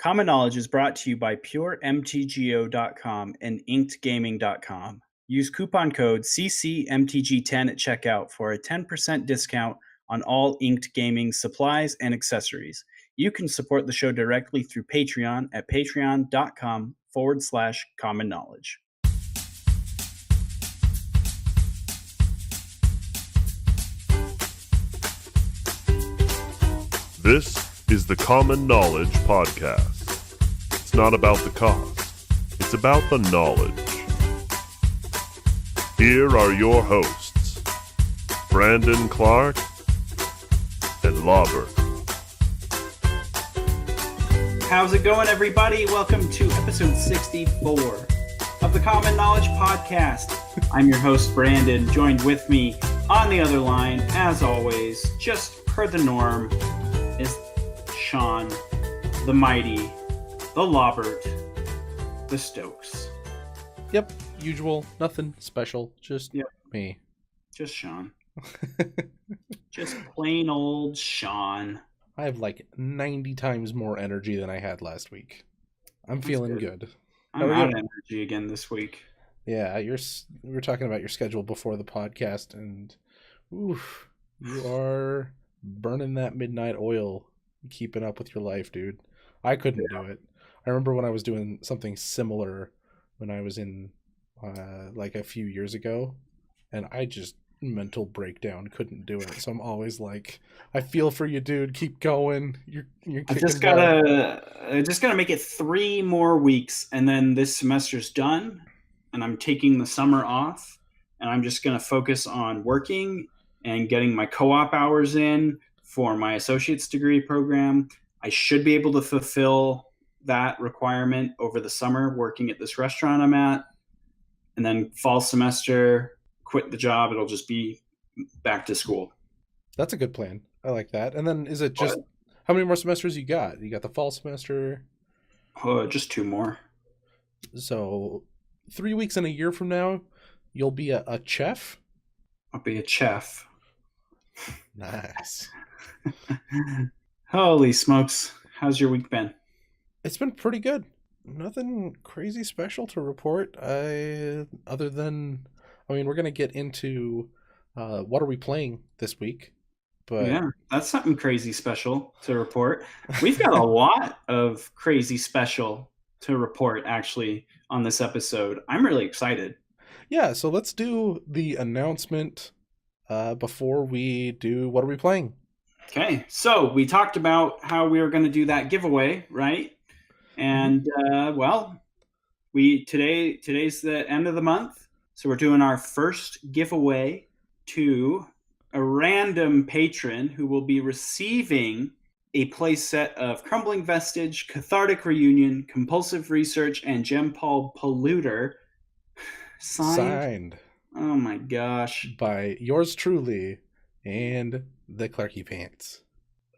Common Knowledge is brought to you by PureMTGO.com and InkedGaming.com. Use coupon code CCMTG10 at checkout for a 10% discount on all Inked Gaming supplies and accessories. You can support the show directly through Patreon at patreon.com/common knowledge. This is the Common Knowledge Podcast. It's not about the cost, it's about the knowledge. Here are your hosts, Brandon Clark and Lobbert. How's it going, everybody? Welcome to episode 64 of the Common Knowledge Podcast. I'm your host, Brandon. Joined with me on the other line, as always, just per the norm, is Sean, the Mighty, the Lobbert, the Stokes. Yep, usual, nothing special, just me. Just Sean. Just plain old Sean. I have like 90 times more energy than I had last week. I'm feeling good. I'm out of energy again this week. Yeah, we were talking about your schedule before the podcast, and oof, you are burning that midnight oil, keeping up with your life, dude. I couldn't do it. I remember when I was doing something similar when I was in like a few years ago, and I just mental breakdown, couldn't do it. So I'm always like, I feel for you, dude. Keep going. You're I just gotta make it 3 more weeks, and then this semester's done, and I'm taking the summer off, and I'm just gonna focus on working and getting my co-op hours in for my associate's degree program. I should be able to fulfill that requirement over the summer working at this restaurant I'm at. And then fall semester, quit the job. It'll just be back to school. That's a good plan. I like that. And then is it just, how many more semesters you got? You got the fall semester? Just 2 more. So 3 weeks and a year from now, you'll be a chef? I'll be a chef. Nice. Holy smokes. How's your week been? It's been pretty good. Nothing crazy special to report. Other than, we're going to get into what are we playing this week. But yeah, that's something crazy special to report. We've got a lot of crazy special to report, actually, on this episode. I'm really excited. Yeah, so let's do the announcement before we do what are we playing. Okay, so we talked about how we were going to do that giveaway, right? And today's the end of the month, so we're doing our first giveaway to a random patron who will be receiving a play set of Crumbling Vestige, Cathartic Reunion, Compulsive Research, and Gem-Paul Polluter signed. Oh my gosh. By yours truly and the Clarky Pants.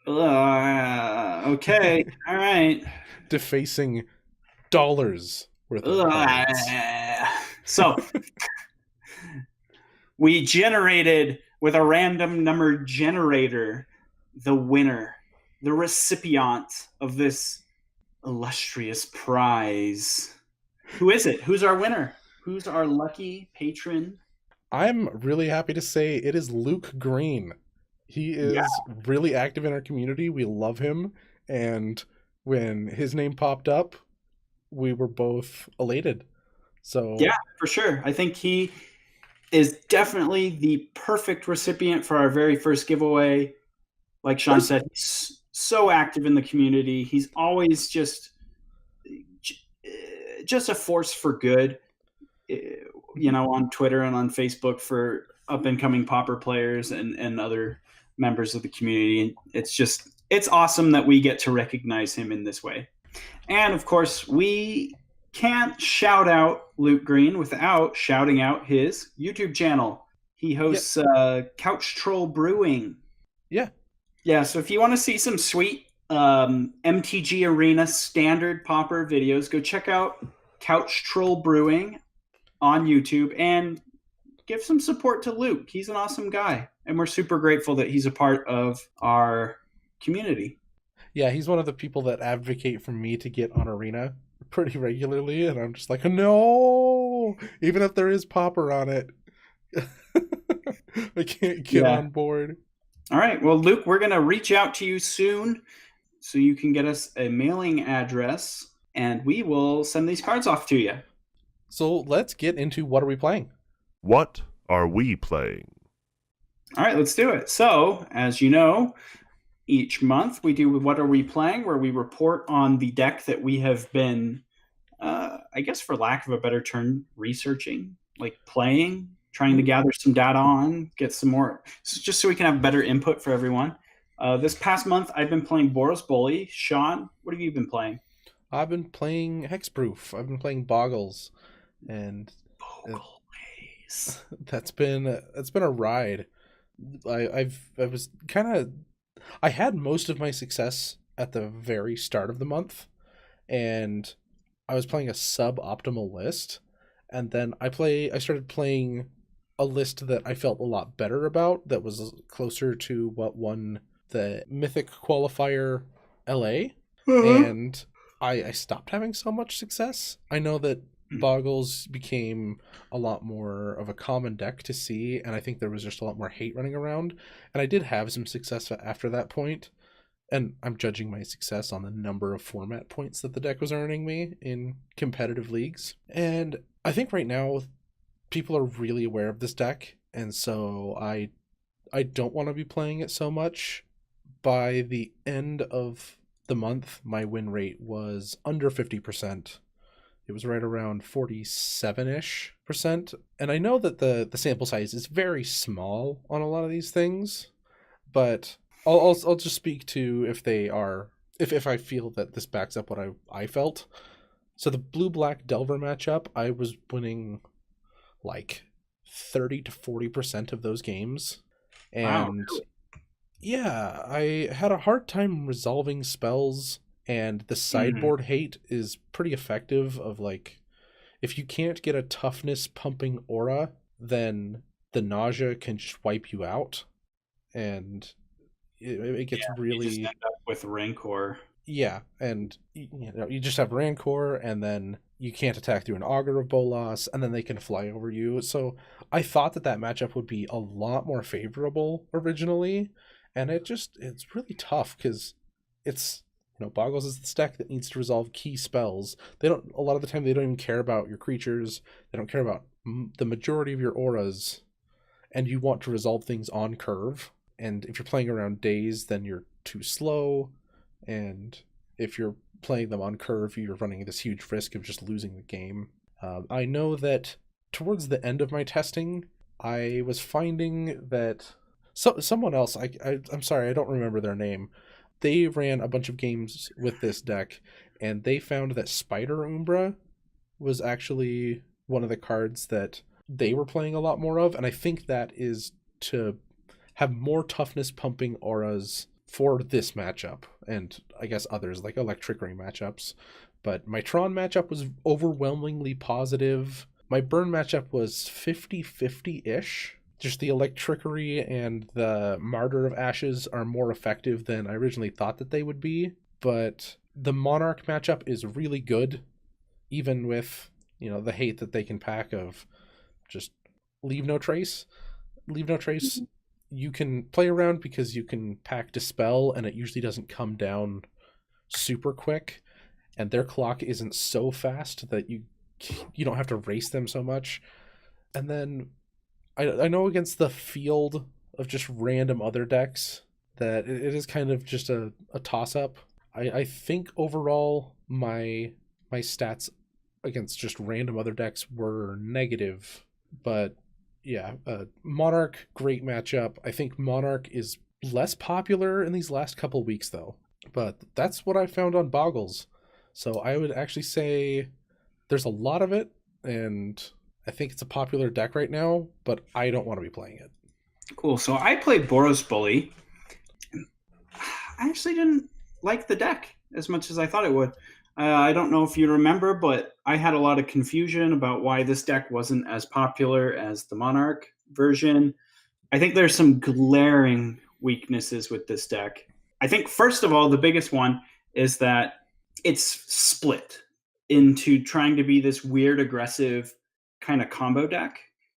Okay. All right. Defacing dollars worth of cards. So we generated with a random number generator the winner, the recipient of this illustrious prize. Who is it? Who's our winner? Who's our lucky patron? I'm really happy to say it is Luke Green. He is really active in our community. We love him. And when his name popped up, we were both elated. So yeah, for sure. I think he is definitely the perfect recipient for our very first giveaway. Like Sean said, he's so active in the community. He's always just a force for good, on Twitter and on Facebook for up-and-coming Pauper players and other members of the community. It's awesome that we get to recognize him in this way. And of course, we can't shout out Luke Green without shouting out his YouTube channel. He hosts Couch Troll Brewing. Yeah, so if you want to see some sweet MTG Arena standard Pauper videos, go check out Couch Troll Brewing on YouTube and give some support to Luke. He's an awesome guy, and we're super grateful that he's a part of our community. Yeah, he's one of the people that advocate for me to get on Arena pretty regularly, and I'm just like, no, even if there is Popper on it, I can't get Yeah. on board. All right. Well, Luke, we're going to reach out to you soon so you can get us a mailing address, and we will send these cards off to you. So let's get into what are we playing? What are we playing? All right, let's do it. So, as you know, each month we do What Are We Playing, where we report on the deck that we have been, I guess for lack of a better term, researching, like playing, trying to gather some data on, get some more, just so we can have better input for everyone. This past month, I've been playing Boros Bully. Sean, what have you been playing? I've been playing Hexproof. I've been playing Boggles, and that's been a ride. I had most of my success at the very start of the month, and I was playing a suboptimal list, and then I started playing a list that I felt a lot better about, that was closer to what won the Mythic qualifier LA, and I stopped having so much success. I know that Boggles became a lot more of a common deck to see, and I think there was just a lot more hate running around, and I did have some success after that point, and I'm judging my success on the number of format points that the deck was earning me in competitive leagues. And I think right now people are really aware of this deck, and so I don't want to be playing it so much. By the end of the month, my win rate was under 50%. It was right around 47-ish percent. And I know that the sample size is very small on a lot of these things, but I'll just speak to if I feel that this backs up what I felt. So the blue-black Delver matchup, I was winning like 30 to 40% of those games. And wow, really? Yeah, I had a hard time resolving spells, and the sideboard hate is pretty effective. Of like, if you can't get a toughness pumping aura, then the nausea can just wipe you out, and it gets really, you just end up with Rancor. Yeah, and you just have Rancor, and then you can't attack through an Augur of Bolas, and then they can fly over you. So I thought that matchup would be a lot more favorable originally, and it's really tough because it's, Boggles is the deck that needs to resolve key spells. A lot of the time they don't even care about your creatures. They don't care about the majority of your auras, and you want to resolve things on curve. And if you're playing around days, then you're too slow. And if you're playing them on curve, you're running this huge risk of just losing the game. I know that towards the end of my testing, I was finding that someone else, I'm sorry, I don't remember their name, they ran a bunch of games with this deck, and they found that Spider Umbra was actually one of the cards that they were playing a lot more of, and I think that is to have more toughness pumping auras for this matchup, and I guess others like Electrickery matchups. But my Tron matchup was overwhelmingly positive. My Burn matchup was 50-50-ish. Just the Electrickery and the Martyr of Ashes are more effective than I originally thought that they would be. But the Monarch matchup is really good, even with, the hate that they can pack of just Leave No Trace. Leave No Trace, you can play around because you can pack Dispel, and it usually doesn't come down super quick, and their clock isn't so fast that you don't have to race them so much. And then I know against the field of just random other decks that it is kind of just a toss-up. I think overall my stats against just random other decks were negative, but yeah, Monarch, great matchup. I think Monarch is less popular in these last couple weeks though, but that's what I found on Boggles. So I would actually say there's a lot of it, and I think it's a popular deck right now, but I don't want to be playing it. Cool. So I played Boros Bully. I actually didn't like the deck as much as I thought it would. I don't know if you remember, but I had a lot of confusion about why this deck wasn't as popular as the Monarch version. I think there's some glaring weaknesses with this deck. I think first of all, the biggest one is that it's split into trying to be this weird, aggressive kind of combo deck,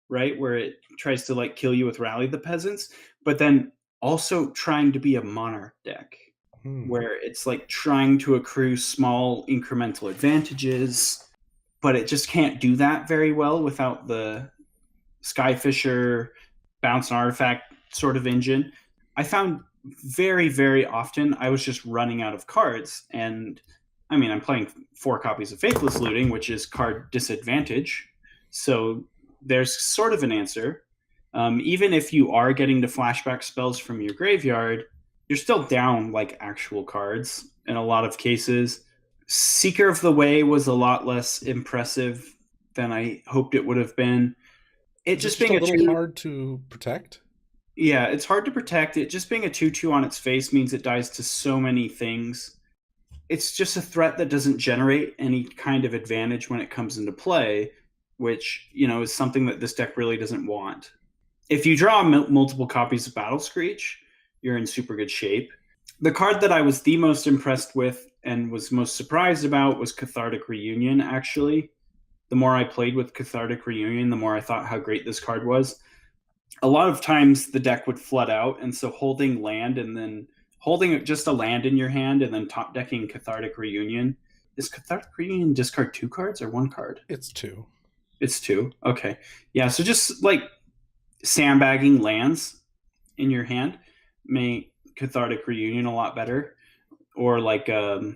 right? Where it tries to like kill you with Rally the Peasants, but then also trying to be a Monarch deck, where it's like trying to accrue small incremental advantages, but it just can't do that very well without the Skyfisher bounce and artifact sort of engine. I found very, very often I was just running out of cards. And I mean, I'm playing 4 copies of Faithless Looting, which is card disadvantage. So there's sort of an answer. Even if you are getting to flashback spells from your graveyard, you're still down like actual cards in a lot of cases. Seeker of the Way was a lot less impressive than I hoped it would have been. It just being a little hard to protect. Yeah, it's hard to protect. It just being a 2/2 on its face means it dies to so many things. It's just a threat that doesn't generate any kind of advantage when it comes into play, which, you know, is something that this deck really doesn't want. If you draw multiple copies of Battle Screech, you're in super good shape. The card that I was the most impressed with and was most surprised about was Cathartic Reunion, actually. The more I played with Cathartic Reunion, the more I thought how great this card was. A lot of times the deck would flood out, and so holding land and then holding just a land in your hand and then top decking Cathartic Reunion. Is Cathartic Reunion discard 2 cards or 1 card? It's 2. It's 2. Okay. Yeah, so just like sandbagging lands in your hand make Cathartic Reunion a lot better. Or like a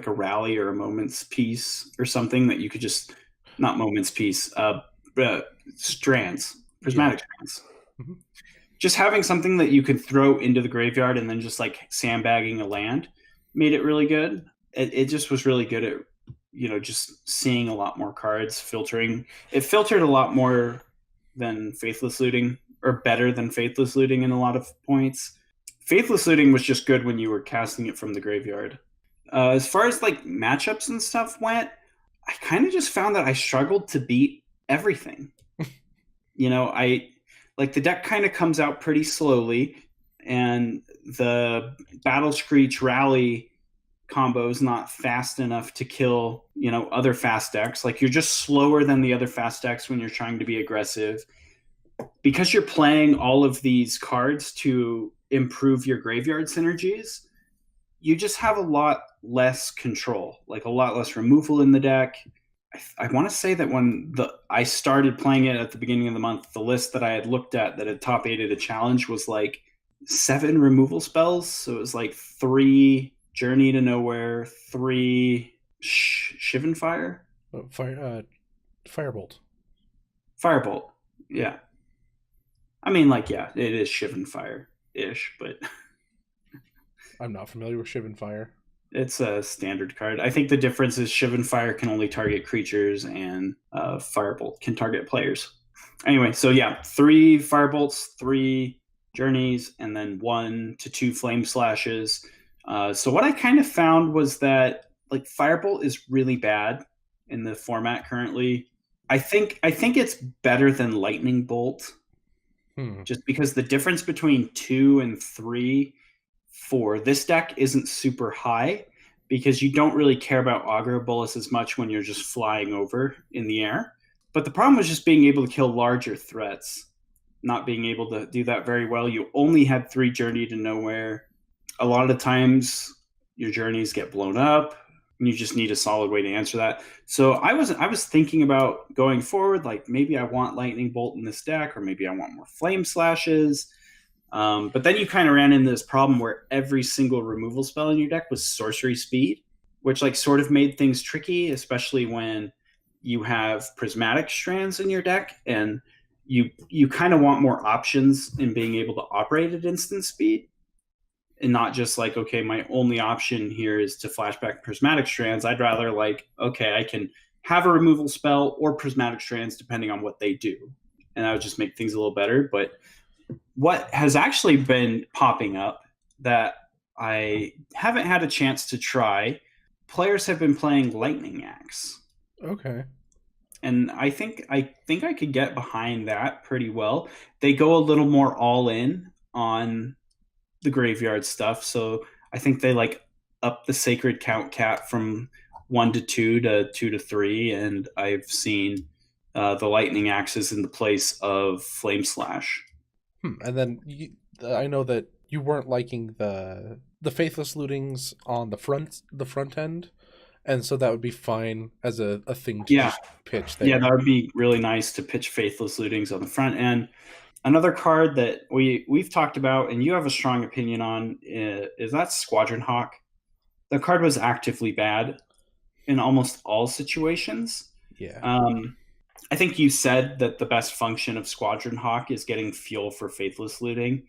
Rally or a Moment's Peace or something that you could just, not Moment's Peace, Strands, Prismatic Strands. Mm-hmm. Just having something that you could throw into the graveyard and then just like sandbagging a land made it really good. It just was really good at, you know, just seeing a lot more cards, filtering. It filtered a lot more than Faithless Looting, or better than Faithless Looting in a lot of points. Faithless Looting was just good when you were casting it from the graveyard. As far as like matchups and stuff went, I kind of just found that I struggled to beat everything. You know, the deck kind of comes out pretty slowly, and the Battle Screech Rally combo is not fast enough to kill, you know, other fast decks. Like, you're just slower than the other fast decks when you're trying to be aggressive. Because you're playing all of these cards to improve your graveyard synergies, you just have a lot less control, like a lot less removal in the deck. I want to say that when I started playing it at the beginning of the month, the list that I had looked at that had top 8'd a challenge was like 7 removal spells. So it was like 3 Journey to Nowhere, 3 Shivan Fire? Firebolt. Firebolt, yeah. I mean, like, yeah, it is Shivan Fire-ish, but... I'm not familiar with Shivan Fire. It's a standard card. I think the difference is Shivan Fire can only target creatures, and Firebolt can target players. Anyway, so yeah, 3 Firebolts, 3 Journeys, and then 1 to 2 Flame Slashes. So what I kind of found was that like Firebolt is really bad in the format currently. I think it's better than Lightning Bolt, just because the difference between 2 and 3 for this deck isn't super high, because you don't really care about Aggro Bolus as much when you're just flying over in the air. But the problem was just being able to kill larger threats, not being able to do that very well. You only had 3 Journey to Nowhere. A lot of the times your journeys get blown up, and you just need a solid way to answer that. So I was thinking about going forward, like maybe I want Lightning Bolt in this deck, or maybe I want more Flame Slashes. But then you kind of ran into this problem where every single removal spell in your deck was sorcery speed, which like sort of made things tricky, especially when you have Prismatic Strands in your deck, and you kind of want more options in being able to operate at instant speed, and not just like, okay, my only option here is to flashback Prismatic Strands. I'd rather like, okay, I can have a removal spell or Prismatic Strands depending on what they do, and that would just make things a little better. But what has actually been popping up that I haven't had a chance to try, players have been playing Lightning Axe. Okay. And I think I could get behind that pretty well. They go a little more all in on the graveyard stuff. So I think they like up the sacred count cap from 1 to 2 to 2 to 3, and I've seen the lightning axes in the place of flame slash. And then I know that you weren't liking the faithless lootings on the front end, and so that would be fine as a thing to just pitch there. Yeah, that would be really nice to pitch faithless lootings on the front end. Another card that we've talked about and you have a strong opinion on is that Squadron Hawk. The card was actively bad in almost all situations. Yeah. I think you said that the best function of Squadron Hawk is getting fuel for faithless looting.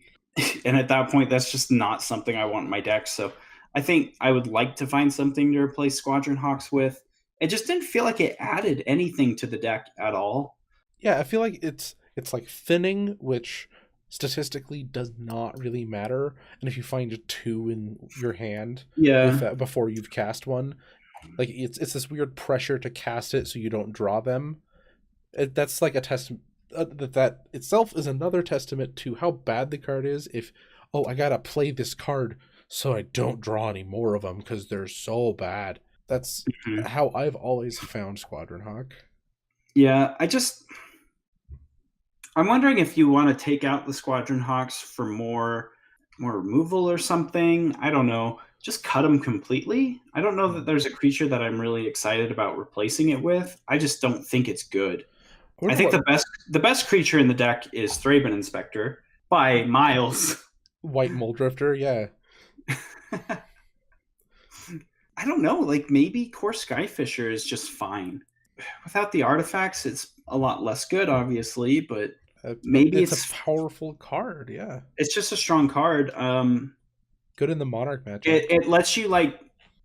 And at that point, that's just not something I want in my deck. So I think I would like to find something to replace Squadron Hawks with. It just didn't feel like it added anything to the deck at all. Yeah, I feel like it's like thinning, which statistically does not really matter. And if you find 2 in your hand with that before you've cast one, like it's this weird pressure to cast it so you don't draw them. That's like a testament. That itself is another testament to how bad the card is. If, I gotta play this card so I don't draw any more of them because they're so bad. That's how I've always found Squadron Hawk. Yeah, I'm wondering if you want to take out the Squadron Hawks for more removal or something. I don't know. Just cut them completely. I don't know that there's a creature that I'm really excited about replacing it with. I just don't think it's good. I think the best creature in the deck is Thraben Inspector by miles. White Moldrifter, yeah. I don't know. Like maybe Core Skyfisher is just fine. Without the artifacts, it's a lot less good, obviously, but maybe it's a powerful card. Yeah, it's just a strong card. Good in the Monarch matchup. It lets you, like,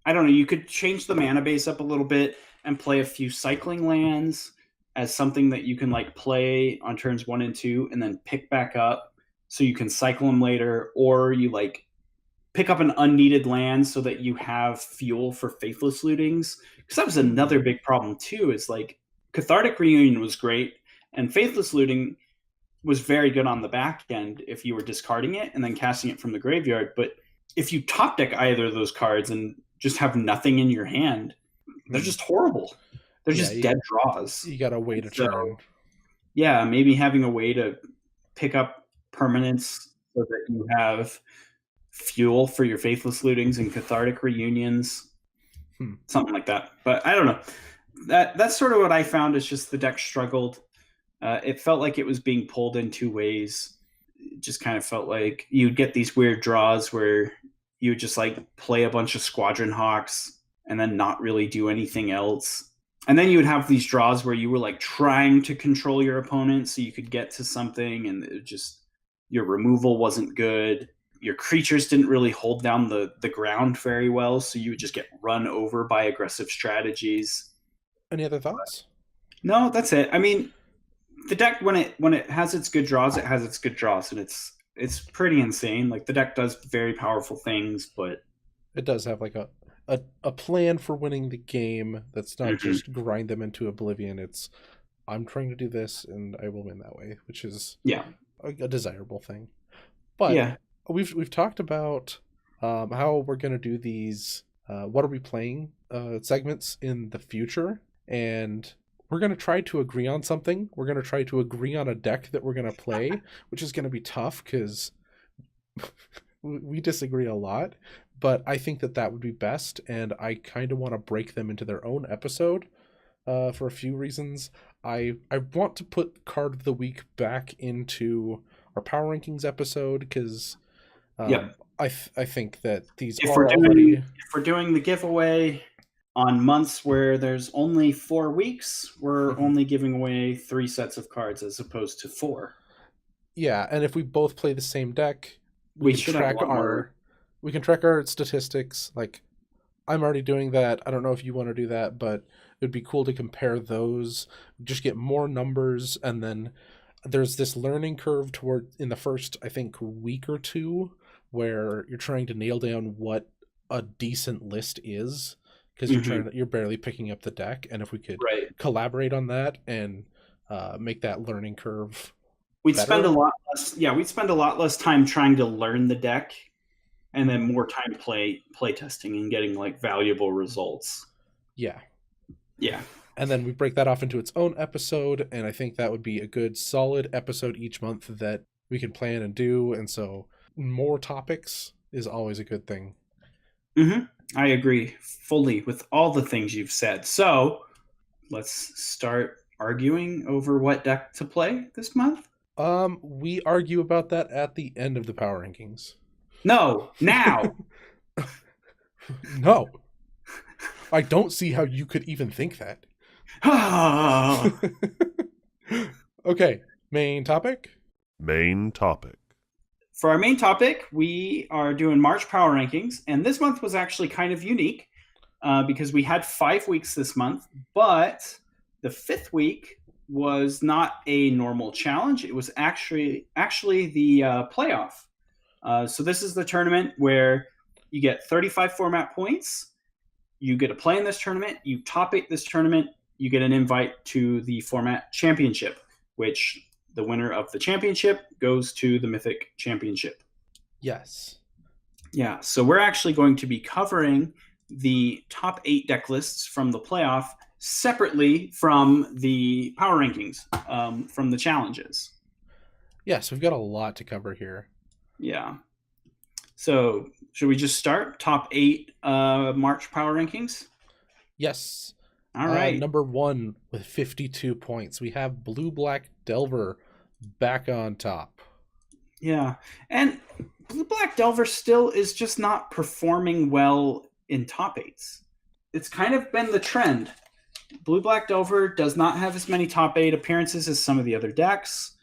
I don't know. You could change the mana base up a little bit and play a few cycling lands as something that you can like play on turns 1 and 2, and then pick back up so you can cycle them later, or you like pick up an unneeded land so that you have fuel for faithless lootings. Because that was another big problem too. Is like Cathartic Reunion was great, and faithless looting was very good on the back end if you were discarding it and then casting it from the graveyard. But if you top deck either of those cards and just have nothing in your hand, they're just horrible. They're just dead draws. You gotta wait a turn. Yeah, maybe having a way to pick up permanents so that you have fuel for your faithless lootings and cathartic reunions, something like that. But I don't know. That's sort of what I found. Is just the deck struggled. It felt like it was being pulled in 2 ways. It just kind of felt like you'd get these weird draws where you would just like play a bunch of Squadron Hawks and then not really do anything else. And then you would have these draws where you were like trying to control your opponent so you could get to something, and it just your removal wasn't good. Your creatures didn't really hold down the ground very well, so you would just get run over by aggressive strategies. Any other thoughts? No, that's it. I mean, the deck when it has its good draws, it has its good draws, and it's pretty insane. Like the deck does very powerful things, but it does have like a plan for winning the game that's not just grind them into oblivion. It's I'm trying to do this and I will win that way, which is a desirable thing. But we've talked about how we're going to do these what are we playing segments in the future, and we're going to try to agree on something. We're going to try to agree on a deck that we're going to play, which is going to be tough because we disagree a lot. But I think that would be best, and I kind of want to break them into their own episode for a few reasons. I want to put Card of the Week back into our Power Rankings episode because I think that these if we're doing the giveaway on months where there's only 4 weeks, we're only giving away 3 sets of cards as opposed to 4. Yeah, and if we both play the same deck, we should track we can track our statistics. Like, I'm already doing that. I don't know if you want to do that, but it'd be cool to compare those, just get more numbers, and then there's this learning curve toward in the first, I think, week or 2 where you're trying to nail down what a decent list is, because you're barely picking up the deck, and if we could collaborate on that and make that learning curve we'd better. spend a lot less time trying to learn the deck and then more time play testing and getting like valuable results. Yeah. Yeah. And then we break that off into its own episode, and I think that would be a good solid episode each month that we can plan and do. And so more topics is always a good thing. I agree fully with all the things you've said. So let's start arguing over what deck to play this month. We argue about that at the end of the power rankings. No, now. No. I don't see how you could even think that. Okay, main topic? Main topic. For our main topic, we are doing March power rankings, and this month was actually kind of unique because we had 5 weeks this month, but the 5th week was not a normal challenge. It was actually the playoff. So this is the tournament where you get 35 format points. You get to play in this tournament. You top 8 this tournament. You get an invite to the format championship, which the winner of the championship goes to the Mythic Championship. Yes. Yeah, so we're actually going to be covering the top 8 deck lists from the playoff separately from the power rankings, from the challenges. Yeah, so we've got a lot to cover here. Yeah. So should we just start? Top 8 March power rankings? Yes. All right. Number 1 with 52 points. We have Blue Black Delver back on top. Yeah. And Blue Black Delver still is just not performing well in top 8s. It's kind of been the trend. Blue Black Delver does not have as many top 8 appearances as some of the other decks.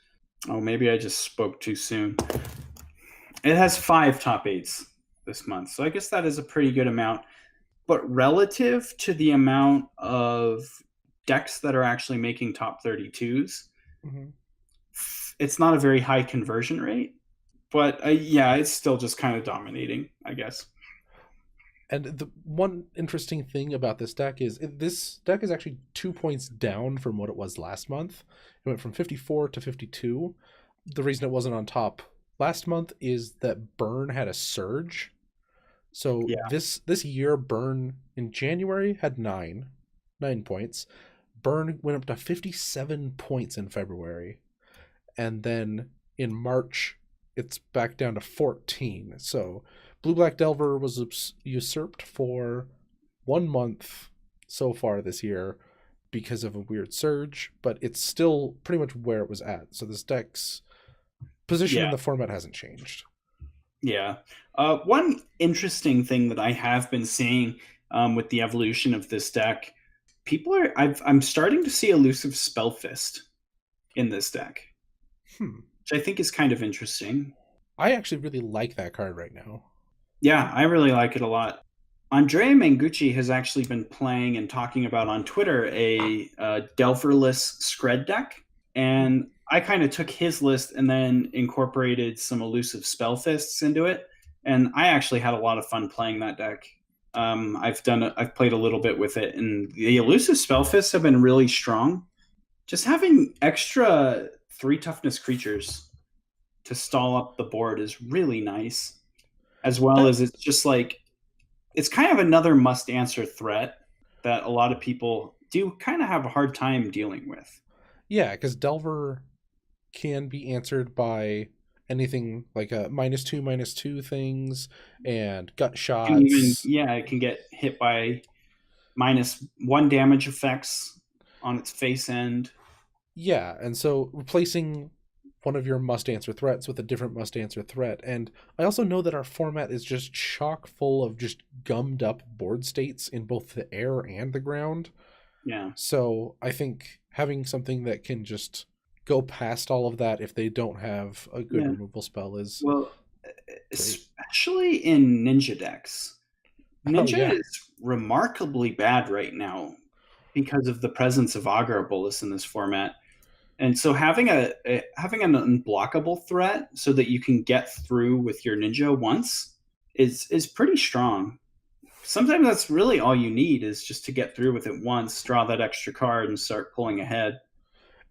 Oh, maybe I just spoke too soon. It has 5 top 8s this month, so I guess that is a pretty good amount. But relative to the amount of decks that are actually making top 32s, it's not a very high conversion rate. But yeah, it's still just kind of dominating, I guess. And the one interesting thing about this deck is actually 2 points down from what it was last month. It went from 54 to 52. The reason it wasn't on top last month is that Burn had a surge. So yeah. This year, Burn in January had 9 points. Burn went up to 57 points in February. And then in March, it's back down to 14. So Blue Black Delver was usurped for 1 month so far this year because of a weird surge, but it's still pretty much where it was at. So this deck's position in the format hasn't changed. Yeah. One interesting thing that I have been seeing with the evolution of this deck, I'm starting to see Elusive Spellfist in this deck, which I think is kind of interesting. I actually really like that card right now. Yeah, I really like it a lot. Andrea Mangucci has actually been playing and talking about on Twitter a Delverless Scred deck, and I kind of took his list and then incorporated some Elusive Spellfists into it, and I actually had a lot of fun playing that deck. I've played a little bit with it, and the Elusive Spellfists have been really strong. Just having extra 3 toughness creatures to stall up the board is really nice, as well as it's just like, it's kind of another must-answer threat that a lot of people do kind of have a hard time dealing with. Yeah, because Delver can be answered by anything like a -2/-2 things and gut shots. It can get hit by -1 damage effects on its face end. Yeah, and so replacing one of your must-answer threats with a different must-answer threat. And I also know that our format is just chock full of just gummed up board states in both the air and the ground. Yeah. So I think having something that can just go past all of that if they don't have a good removal spell is especially in Ninja decks. Ninja is remarkably bad right now because of the presence of Agarbolus in this format. And so having an unblockable threat so that you can get through with your Ninja once is pretty strong. Sometimes that's really all you need, is just to get through with it once, draw that extra card, and start pulling ahead.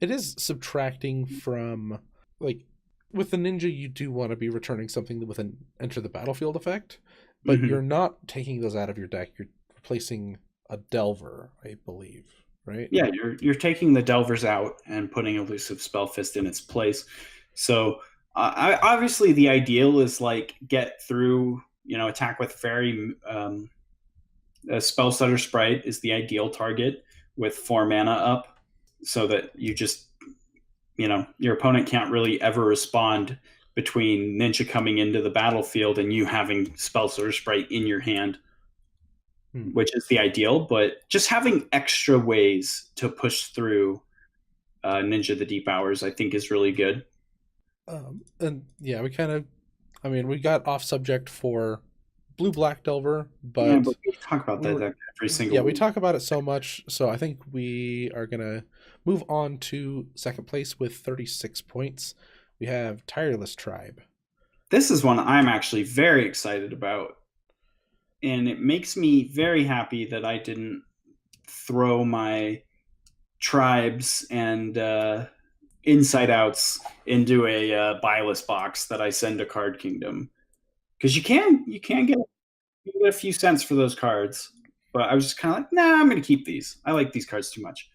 It is subtracting from, like, With the ninja, you do want to be returning something with an enter the battlefield effect, but Mhm. you're not taking those out of your deck. You're replacing a Delver, I believe, right? Yeah, you're taking the Delvers out and putting Elusive Spellfist in its place. So obviously the ideal is like get through, attack with Fairy. A Spell Stutter Sprite is the ideal target with 4 mana up, so that your opponent can't really ever respond between Ninja coming into the battlefield and you having Spell Stutter Sprite in your hand, which is the ideal. But just having extra ways to push through Ninja the Deep Hours, I think, is really good. And yeah, we got off subject for Blue Black Delver, Yeah, but but we talk about we that were, every single yeah, we week. talk about it so much, so I think we are gonna move on to second place with 36 points. We have Tireless Tribe. This is one I'm actually very excited about, and it makes me very happy that I didn't throw my tribes and inside outs into a buy list box that I send to Card Kingdom, because you can get a few cents for those cards. But I was just kind of like, nah, I'm going to keep these. I like these cards too much.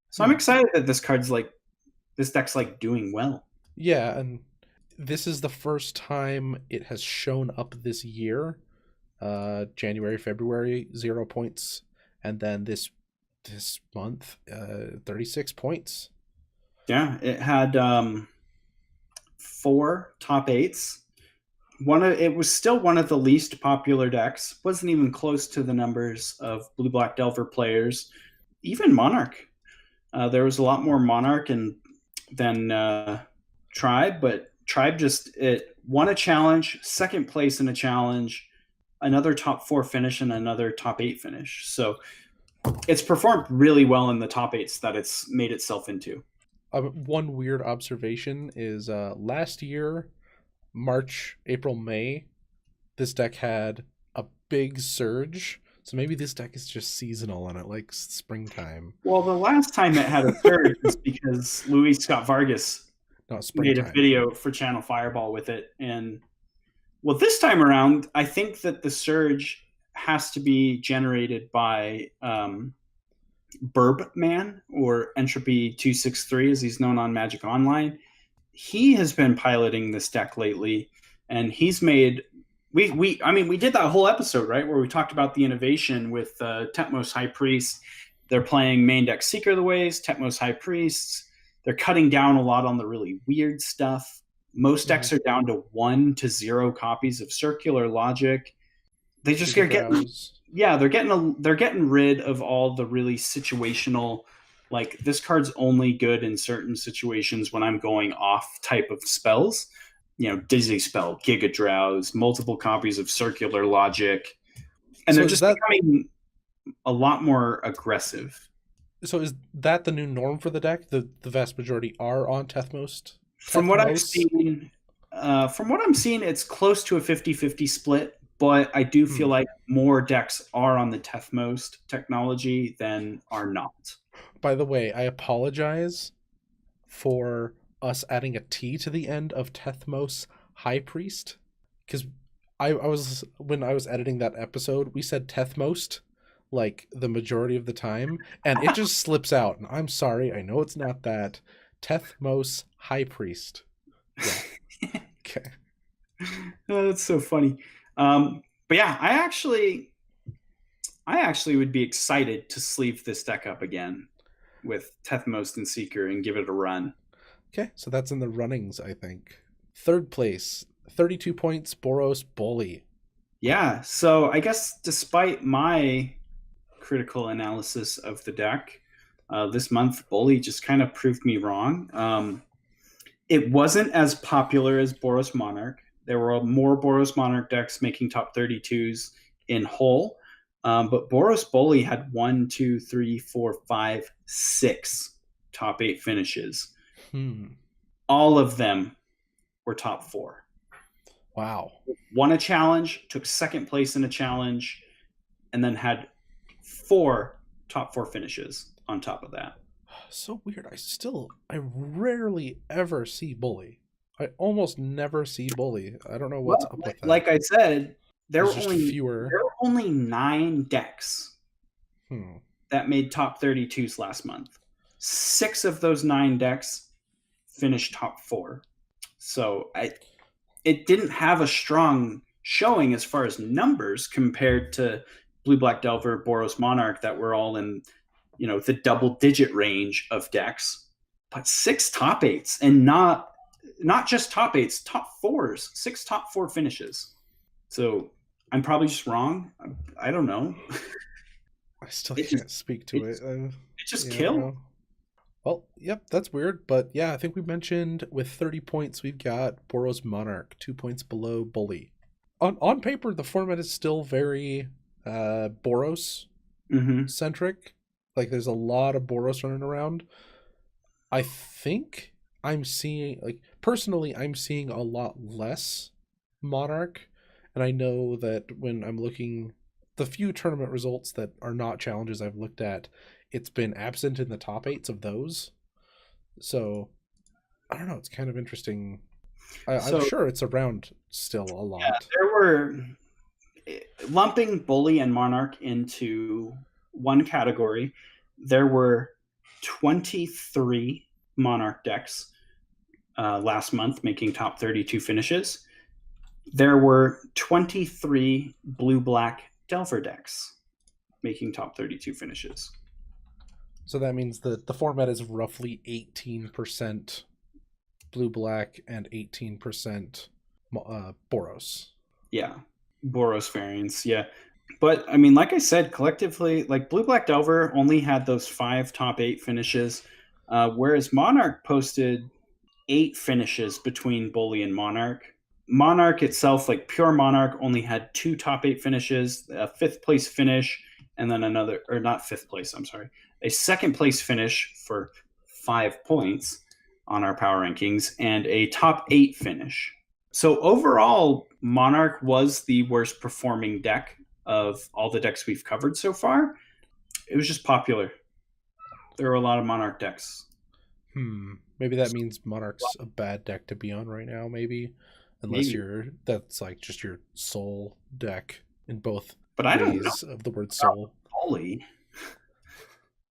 So I'm excited that this deck's like doing well. Yeah, and this is the first time it has shown up this year. January, February, 0 points, and then this month, 36 points. Yeah, it had 4 top 8s. It was still one of the least popular decks. Wasn't even close to the numbers of Blue Black Delver players. Even Monarch. There was a lot more Monarch than Tribe, but Tribe it won a challenge, second place in a challenge, another top 4 finish, and another top 8 finish. So it's performed really well in the top 8s that it's made itself into. One weird observation is last year, March, April, May, this deck had a big surge. So maybe this deck is just seasonal and it likes springtime. Well, the last time it had a surge was because Luis Scott Vargas No, made a springtime. video for Channel Fireball with it. And well, this time around, I think that the surge has to be generated by Burbman, or Entropy 263 as he's known on Magic Online. He has been piloting this deck lately, and he's made we did that whole episode, right, where we talked about the innovation with Tetmos High Priest. They're playing main deck Seeker of the Ways, Tetmos High Priests. They're cutting down a lot on the really weird stuff. Most decks are down to 1 to 0 copies of Circular Logic. They just are getting they're getting rid of all the really situational, like, this card's only good in certain situations when I'm going off type of spells. Dizzy Spell, Giga Drowse, multiple copies of Circular Logic, and So they're just becoming a lot more aggressive. So is that the new norm for the deck? The vast majority are on Tethmos? From what I'm seeing, it's close to a 50-50 split, but I do feel like more decks are on the Tethmos technology than are not. By the way, I apologize for us adding a T to the end of Tethmos High Priest, because when I was editing that episode, we said Tethmost like the majority of the time, and it just slips out. And I'm sorry, I know it's not that. Tethmos High Priest. Yeah. Okay. Oh, that's so funny. But yeah, I actually would be excited to sleeve this deck up again with Tethmos and Seeker and give it a run. Okay, so that's in the runnings, I think. Third place, 32 points, Boros Bully. Yeah, so I guess despite my critical analysis of the deck, this month Bully just kind of proved me wrong. It wasn't as popular as Boros Monarch. There were more Boros Monarch decks making top 32s in whole, but Boros Bully had 1, 2, 3, 4, 5, 6 top 8 finishes. All of them were top 4. Wow. Won a challenge, took second place in a challenge, and then had 4 top 4 finishes on top of that. So weird. I rarely ever see Bully. I almost never see bully. I don't know what's Well, up with that. like I said, there There's were just only fewer. 9 decks Hmm. that made top 32s last month. 6 of those 9 decks finished top 4. So it didn't have a strong showing as far as numbers compared to Blue Black Delver, Boros Monarch that were all in, the double digit range of decks. But 6 top 8s, and not just top 8s, top 4s, 6 top 4 finishes. So I'm probably just wrong. I don't know. I still It can't speak to it it. it just Yeah, I don't killed. know. Well, yep, that's weird. But yeah, I think we mentioned with 30 points, we've got Boros Monarch, 2 points below Bully. On paper, the format is still very Boros Mm-hmm. centric. Like, there's a lot of Boros running around. I think I'm seeing, like, personally, I'm seeing a lot less Monarch. And I know that when I'm looking, the few tournament results that are not challenges I've looked at, it's been absent in the top 8s of those. So, I don't know. It's kind of interesting. I'm So sure it's around still a yeah, lot. there were lumping Bully and Monarch into one category. There were 23 Monarch decks last month making top 32 finishes. There were 23 Blue Black Delver decks making top 32 finishes. So that means that the format is roughly 18% Blue Black and 18% Boros. Yeah, Boros variants. Yeah, but I mean, like I said, collectively, like Blue Black Delver only had those 5 top 8 finishes, whereas Monarch posted 8 finishes between Bully and Monarch. Monarch itself, like pure Monarch, only had 2 top 8 finishes, a 5th place finish, and then another, or not 5th place, I'm sorry, a 2nd place finish for 5 points on our power rankings, and a top 8 finish. So overall, Monarch was the worst performing deck of all the decks we've covered so far. It was just popular. There were a lot of Monarch decks. Maybe that means Monarch's a bad deck to be on right now, maybe. Unless Maybe. that's like just your soul deck in both But I don't know ways of the word soul. Bully.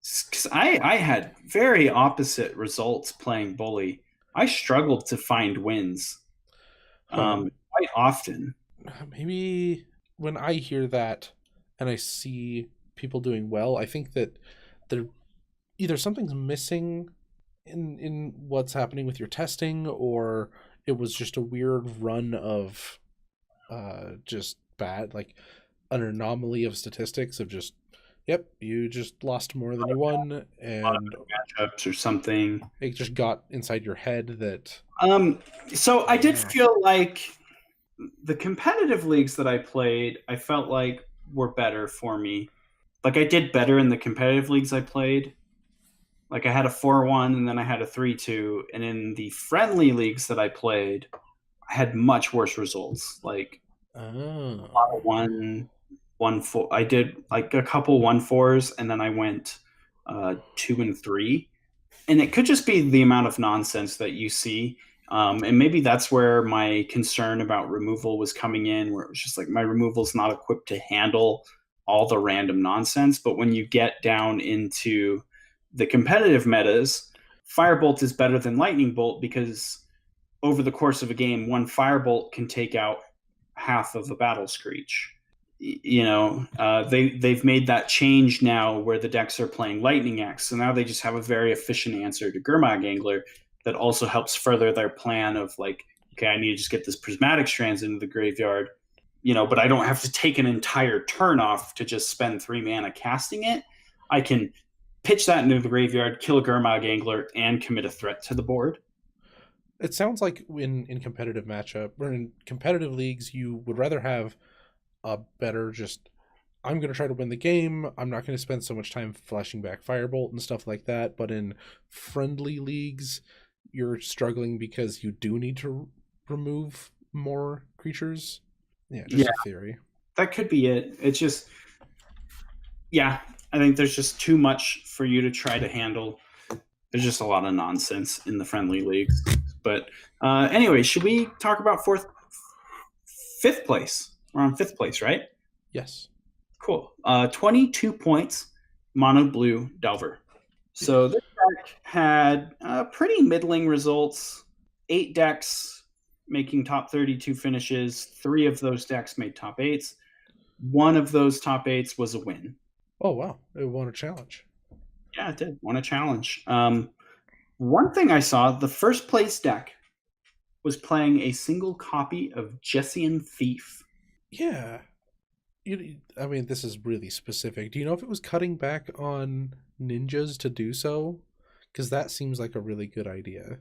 Because I had very opposite results playing Bully. I struggled to find wins quite often. Maybe when I hear that and I see people doing well, I think that there either something's missing in what's happening with your testing, or it was just a weird run of just bad, like an anomaly of statistics of just, yep, you just lost more than you won, and Matchups or something. it just got inside your head that So I did Yeah. feel like the competitive leagues that I played, I felt like were better for me. Like I did better in the competitive leagues I played. Like I had a 4-1 and then I had a 3-2. And in the friendly leagues that I played, I had much worse results. Like a lot of 1-4. I did like a couple 1-4s and then I went 2 and 3. And it could just be the amount of nonsense that you see. And maybe that's where my concern about removal was coming in, where it was just like my removal's not equipped to handle all the random nonsense. But when you get down into the competitive metas, Firebolt is better than Lightning Bolt because over the course of a game, one Firebolt can take out half of a Battle Screech. They've made that change now where the decks are playing Lightning Axe, so now they just have a very efficient answer to Gurmag Angler that also helps further their plan of like, okay, I need to just get this Prismatic Strands into the graveyard, but I don't have to take an entire turn off to just spend 3 mana casting it. I can pitch that into the graveyard, kill a Gurmag Angler, and commit a threat to the board. It sounds like in competitive matchup or in competitive leagues, you would rather have a better just, I'm going to try to win the game. I'm not going to spend so much time flashing back Firebolt and stuff like that. But in friendly leagues, you're struggling because you do need to remove more creatures. Yeah, just a theory. That could be it. It's just, I think there's just too much for you to try to handle. There's just a lot of nonsense in the friendly leagues. But anyway, should we talk about fifth place? We're on fifth place, right? Yes. Cool. 22 points, mono blue Delver. So this deck had pretty middling results. 8 decks making top 32 finishes. 3 of those decks made top 8s. 1 of those top 8s was a win. Oh, wow. It won a challenge. Yeah, it did. Won a challenge. One thing I saw, the first place deck was playing a single copy of Jessian Thief. Yeah. I mean, this is really specific. Do you know if it was cutting back on ninjas to do so? Because that seems like a really good idea.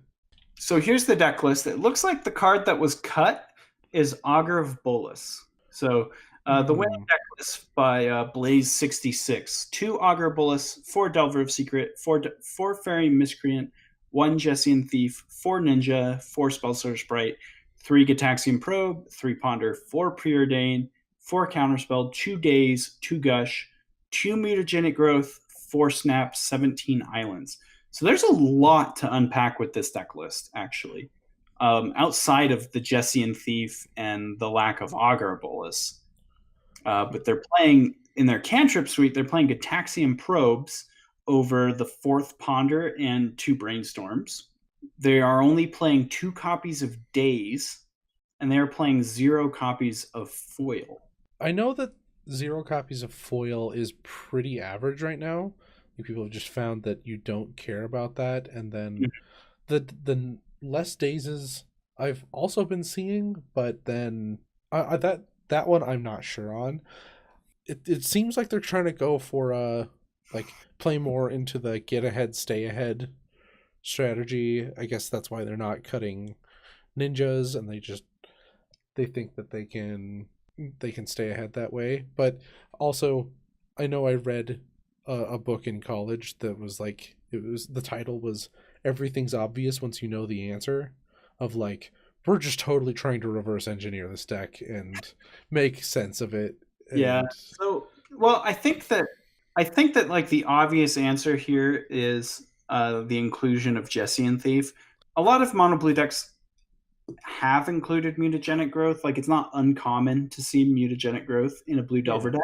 So here's the deck list. It looks like the card that was cut is Augur of Bolus. So the winning deck list by Blaze66. 2 Augur Bolus, 4 Delver of Secret, 4 Fairy Miscreant, 1 Jessian Thief, 4 Ninja, 4 Spellstar Sprite, 3 Gataxian Probe, 3 Ponder, 4 Preordain, 4 Counterspell, 2 Daze, 2 Gush, 2 Mutagenic Growth, 4 Snap, 17 Islands. So there's a lot to unpack with this deck list, actually. Outside of the Jessian Thief and the lack of Augur Bolus. But they're playing, in their cantrip suite, they're playing Gataxian Probes over the 4th Ponder and 2 Brainstorms. They are only playing 2 copies of Daze, and they are playing 0 copies of Foil. I know that 0 copies of Foil is pretty average right now. People have just found that you don't care about that, and then the less dazes I've also been seeing, but then that one I'm not sure on. It seems like they're trying to go for like play more into the get ahead, stay ahead strategy. I guess that's why they're not cutting ninjas, and they think that they can stay ahead that way. But also, I know I read a book in college that was like, the title was "Everything's Obvious Once You Know the Answer," of like, we're just totally trying to reverse engineer this deck and make sense of it. Yeah. So, well, I think that like the obvious answer here is the inclusion of Jessian Thief. A lot of mono blue decks have included mutagenic growth. Like, it's not uncommon to see mutagenic growth in a blue Delver deck.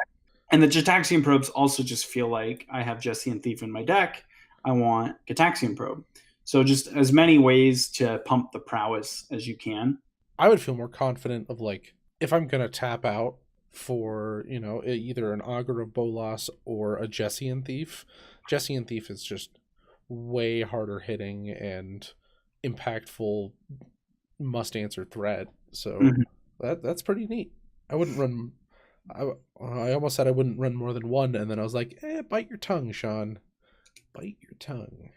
And the Gataxian Probes also just feel like, I have Jessian Thief in my deck, I want Gataxian Probe. So just as many ways to pump the prowess as you can. I would feel more confident of like, if I'm going to tap out for, either an Augur of Bolas or a Jessian Thief. Jessian Thief is just way harder hitting and impactful must answer threat. So that's pretty neat. I wouldn't run. I almost said I wouldn't run more than 1, and then I was like, bite your tongue, Sean. Bite your tongue.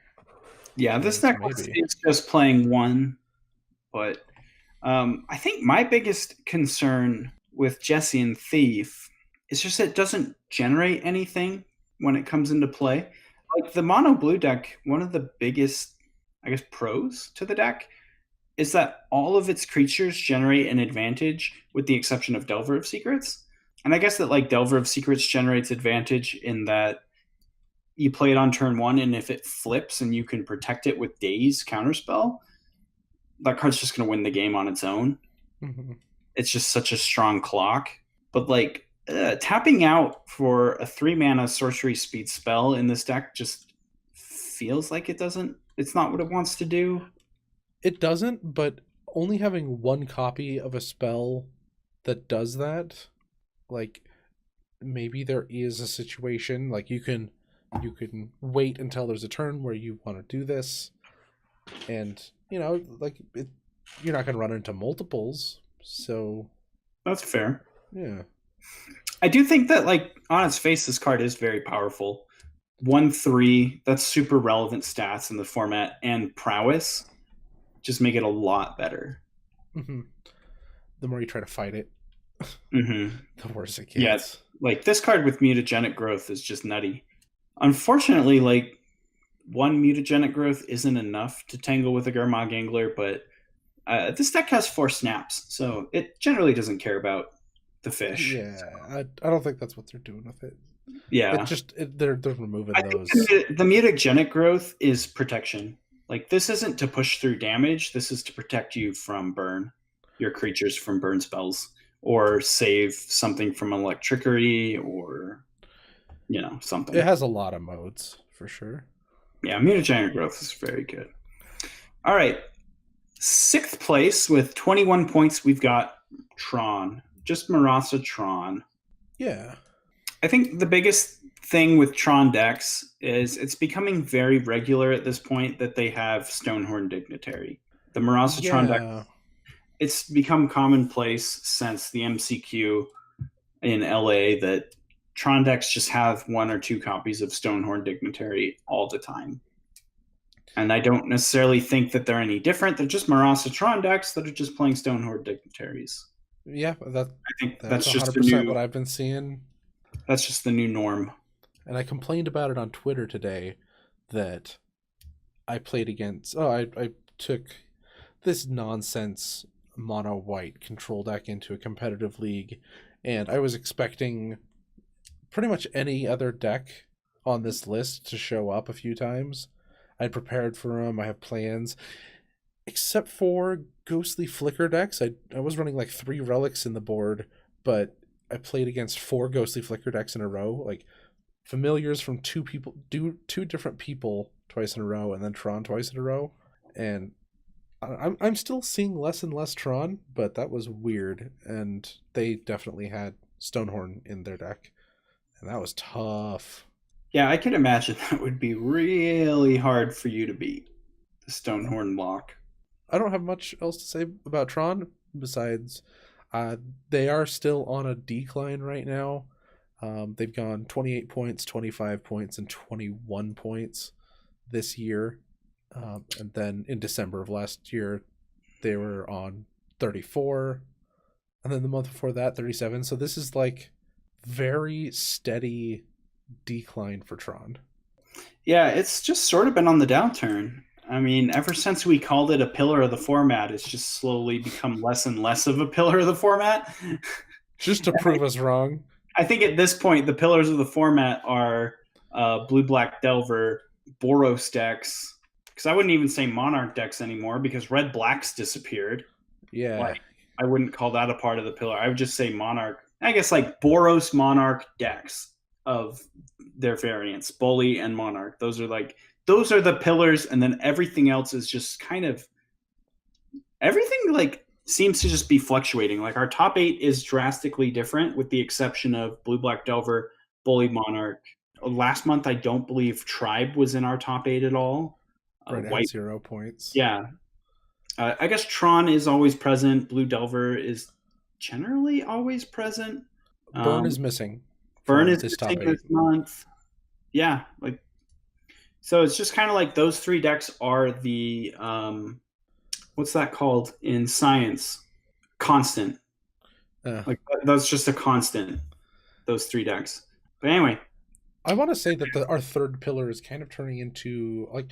Yeah, this deck is just playing 1, but I think my biggest concern with Jessian Thief is just it doesn't generate anything when it comes into play. Like the mono blue deck, one of the biggest, I guess, pros to the deck is that all of its creatures generate an advantage with the exception of Delver of Secrets. And I guess that like Delver of Secrets generates advantage in that you play it on turn 1, and if it flips and you can protect it with Daze Counterspell, that card's just going to win the game on its own. It's just such a strong clock. But like tapping out for a 3-mana sorcery speed spell in this deck just feels like it's not what it wants to do. It doesn't, but only having 1 copy of a spell that does that, like, maybe there is a situation like you can wait until there's a turn where you want to do this, and like you're not going to run into multiples, so that's fair. Yeah, I do think that like on its face this card is very powerful. 1/3, that's super relevant stats in the format, and prowess just make it a lot better. The more you try to fight it, the worse it gets. Yeah, like this card with mutagenic growth is just nutty. Unfortunately, like 1 mutagenic growth isn't enough to tangle with a Garmog Angler, but this deck has 4 snaps, so it generally doesn't care about the fish. Yeah, I don't think that's what they're doing with it. Yeah, they're removing those. The mutagenic growth is protection. Like, this isn't to push through damage. This is to protect you from burn, your creatures from burn spells, or save something from electricity, or, something. It has a lot of modes, for sure. Yeah, mutagenic growth is very good. All right. 6th place with 21 points, we've got Tron. Just Marasa Tron. Yeah. I think the biggest thing with Tron decks is it's becoming very regular at this point that they have Stonehorn Dignitary. The Marasa Tron deck, it's become commonplace since the MCQ in LA that Tron decks just have 1 or 2 copies of Stonehorn Dignitary all the time. And I don't necessarily think that they're any different. They're just Marasa Tron decks that are just playing Stonehorn Dignitaries. Yeah, I think that's 100% just the new, what I've been seeing. That's just the new norm. And I complained about it on Twitter today that I played against. I took this nonsense mono white control deck into a competitive league, and I was expecting pretty much any other deck on this list to show up a few times. I'd prepared for them. I have plans, except for Ghostly Flicker decks. I was running like 3 relics in the board, but I played against 4 Ghostly Flicker decks in a row, like familiars from 2 different people twice in a row, and then Tron twice in a row. And I'm still seeing less and less Tron, but that was weird. And they definitely had Stonehorn in their deck, and that was tough. Yeah, I can imagine that would be really hard for you to beat, the Stonehorn block. I don't have much else to say about Tron besides they are still on a decline right now. They've gone 28 points, 25 points, and 21 points this year. And then in December of last year, they were on 34. And then the month before that, 37. So this is like very steady decline for Tron. Yeah, it's just sort of been on the downturn. I mean, ever since we called it a pillar of the format, it's just slowly become less and less of a pillar of the format. Just to prove us wrong. I think at this point, the pillars of the format are Blue-Black Delver, Boros decks, because I wouldn't even say Monarch decks anymore because Red-Black's disappeared. Yeah. Like, I wouldn't call that a part of the pillar. I would just say Monarch. I guess like Boros Monarch decks of their variants, Bully and Monarch. Those are the pillars, and then everything else is just kind of everything like seems to just be fluctuating. Like our top 8 is drastically different with the exception of Blue-Black Delver, Bully, Monarch. Last month I don't believe Tribe was in our top 8 at all. White 0 points. Yeah. I guess Tron is always present. Blue Delver is generally always present. Burn is missing. Burn is missing this month. Yeah, so it's just kind of like those 3 decks are the what's that called in science? Constant. Like that's just a constant. Those 3 decks. But anyway, I want to say that our third pillar is kind of turning into like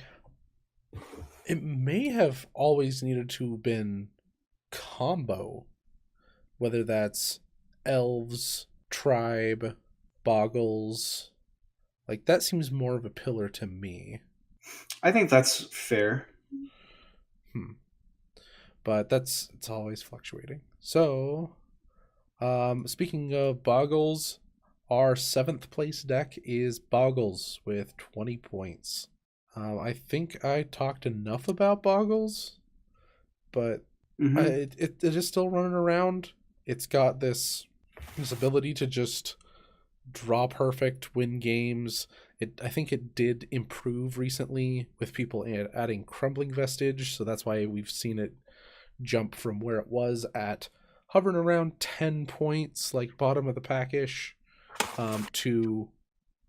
it may have always needed to have been combo, whether that's elves, tribe, boggles. Like that seems more of a pillar to me. I think that's fair. But it's always fluctuating. So, speaking of boggles, our 7th place deck is Boggles with 20 points. I think I talked enough about Boggles, but it is still running around. It's got this ability to just draw perfect, win games. I think it did improve recently with people adding Crumbling Vestige, so that's why we've seen it jump from where it was at hovering around 10 points, like bottom of the pack-ish, to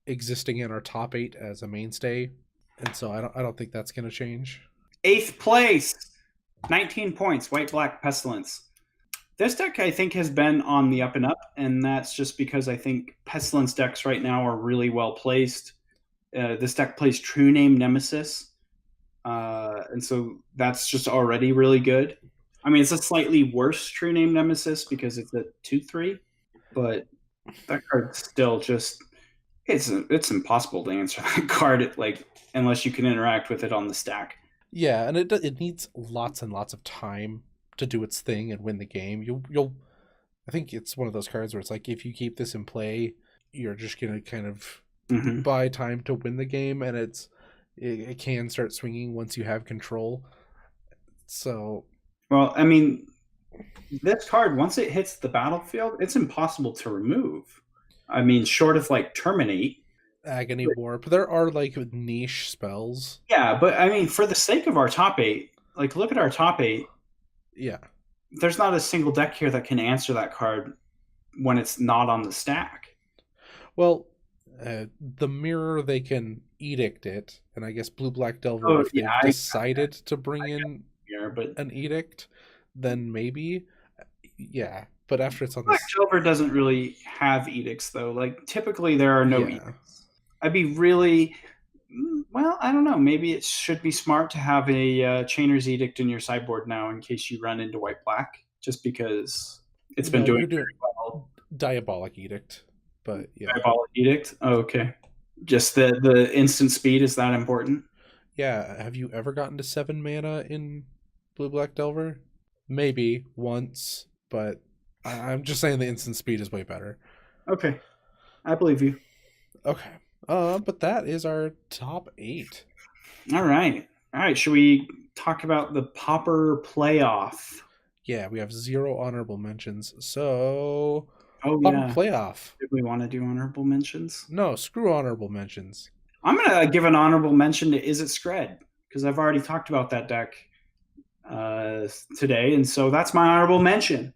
existing in our top 8 as a mainstay. And so I don't think that's going to change. 8th place, 19 points, White-Black Pestilence. This deck, I think, has been on the up and up, and that's just because I think Pestilence decks right now are really well placed. This deck plays True Name Nemesis, and so that's just already really good. I mean, it's a slightly worse True Name Nemesis because it's a 2/3, but that card still just it's impossible to answer that card unless you can interact with it on the stack. Yeah, and it needs lots and lots of time to do its thing and win the game. You'll I think it's one of those cards where it's like if you keep this in play, you're just gonna kind of Hmm. buy time to win the game, and it can start swinging once you have control. So Well, I mean, this card, once it hits the battlefield, it's impossible to remove. I mean, short of like terminate. Agony Warp, there are like niche spells. Yeah, but I mean, for the sake of our top eight, like look at our top eight. Yeah. There's not a single deck here that can answer that card when it's not on the stack. Well, the mirror they can edict it, and I guess Blue Black Delver, Oh if they've yeah, decided to bring in here, but an edict, then maybe, yeah. But after it's on Black this, Silver doesn't really have edicts though. Like typically there are no yeah, edicts. I'd be really well. I don't know. Maybe it should be smart to have a Chainer's Edict in your sideboard now in case you run into white black. Just because it's been no, doing you're doing very well. Diabolic Edict, but yeah, Diabolic Edict. Oh, okay. Just the instant speed, is that important? yeah. Have you ever gotten to 7 mana in Blue Black Delver? Maybe once, but I'm just saying the instant speed is way better. Okay, I believe you. Okay. But that is our top 8. All right. Should we talk about the Pauper playoff? Yeah, we have 0 honorable mentions. So, Oh Pauper yeah. playoff. Did we want to do honorable mentions? No, screw honorable mentions. I'm gonna give an honorable mention to Is It Scred because I've already talked about that deck today, and so that's my honorable mention.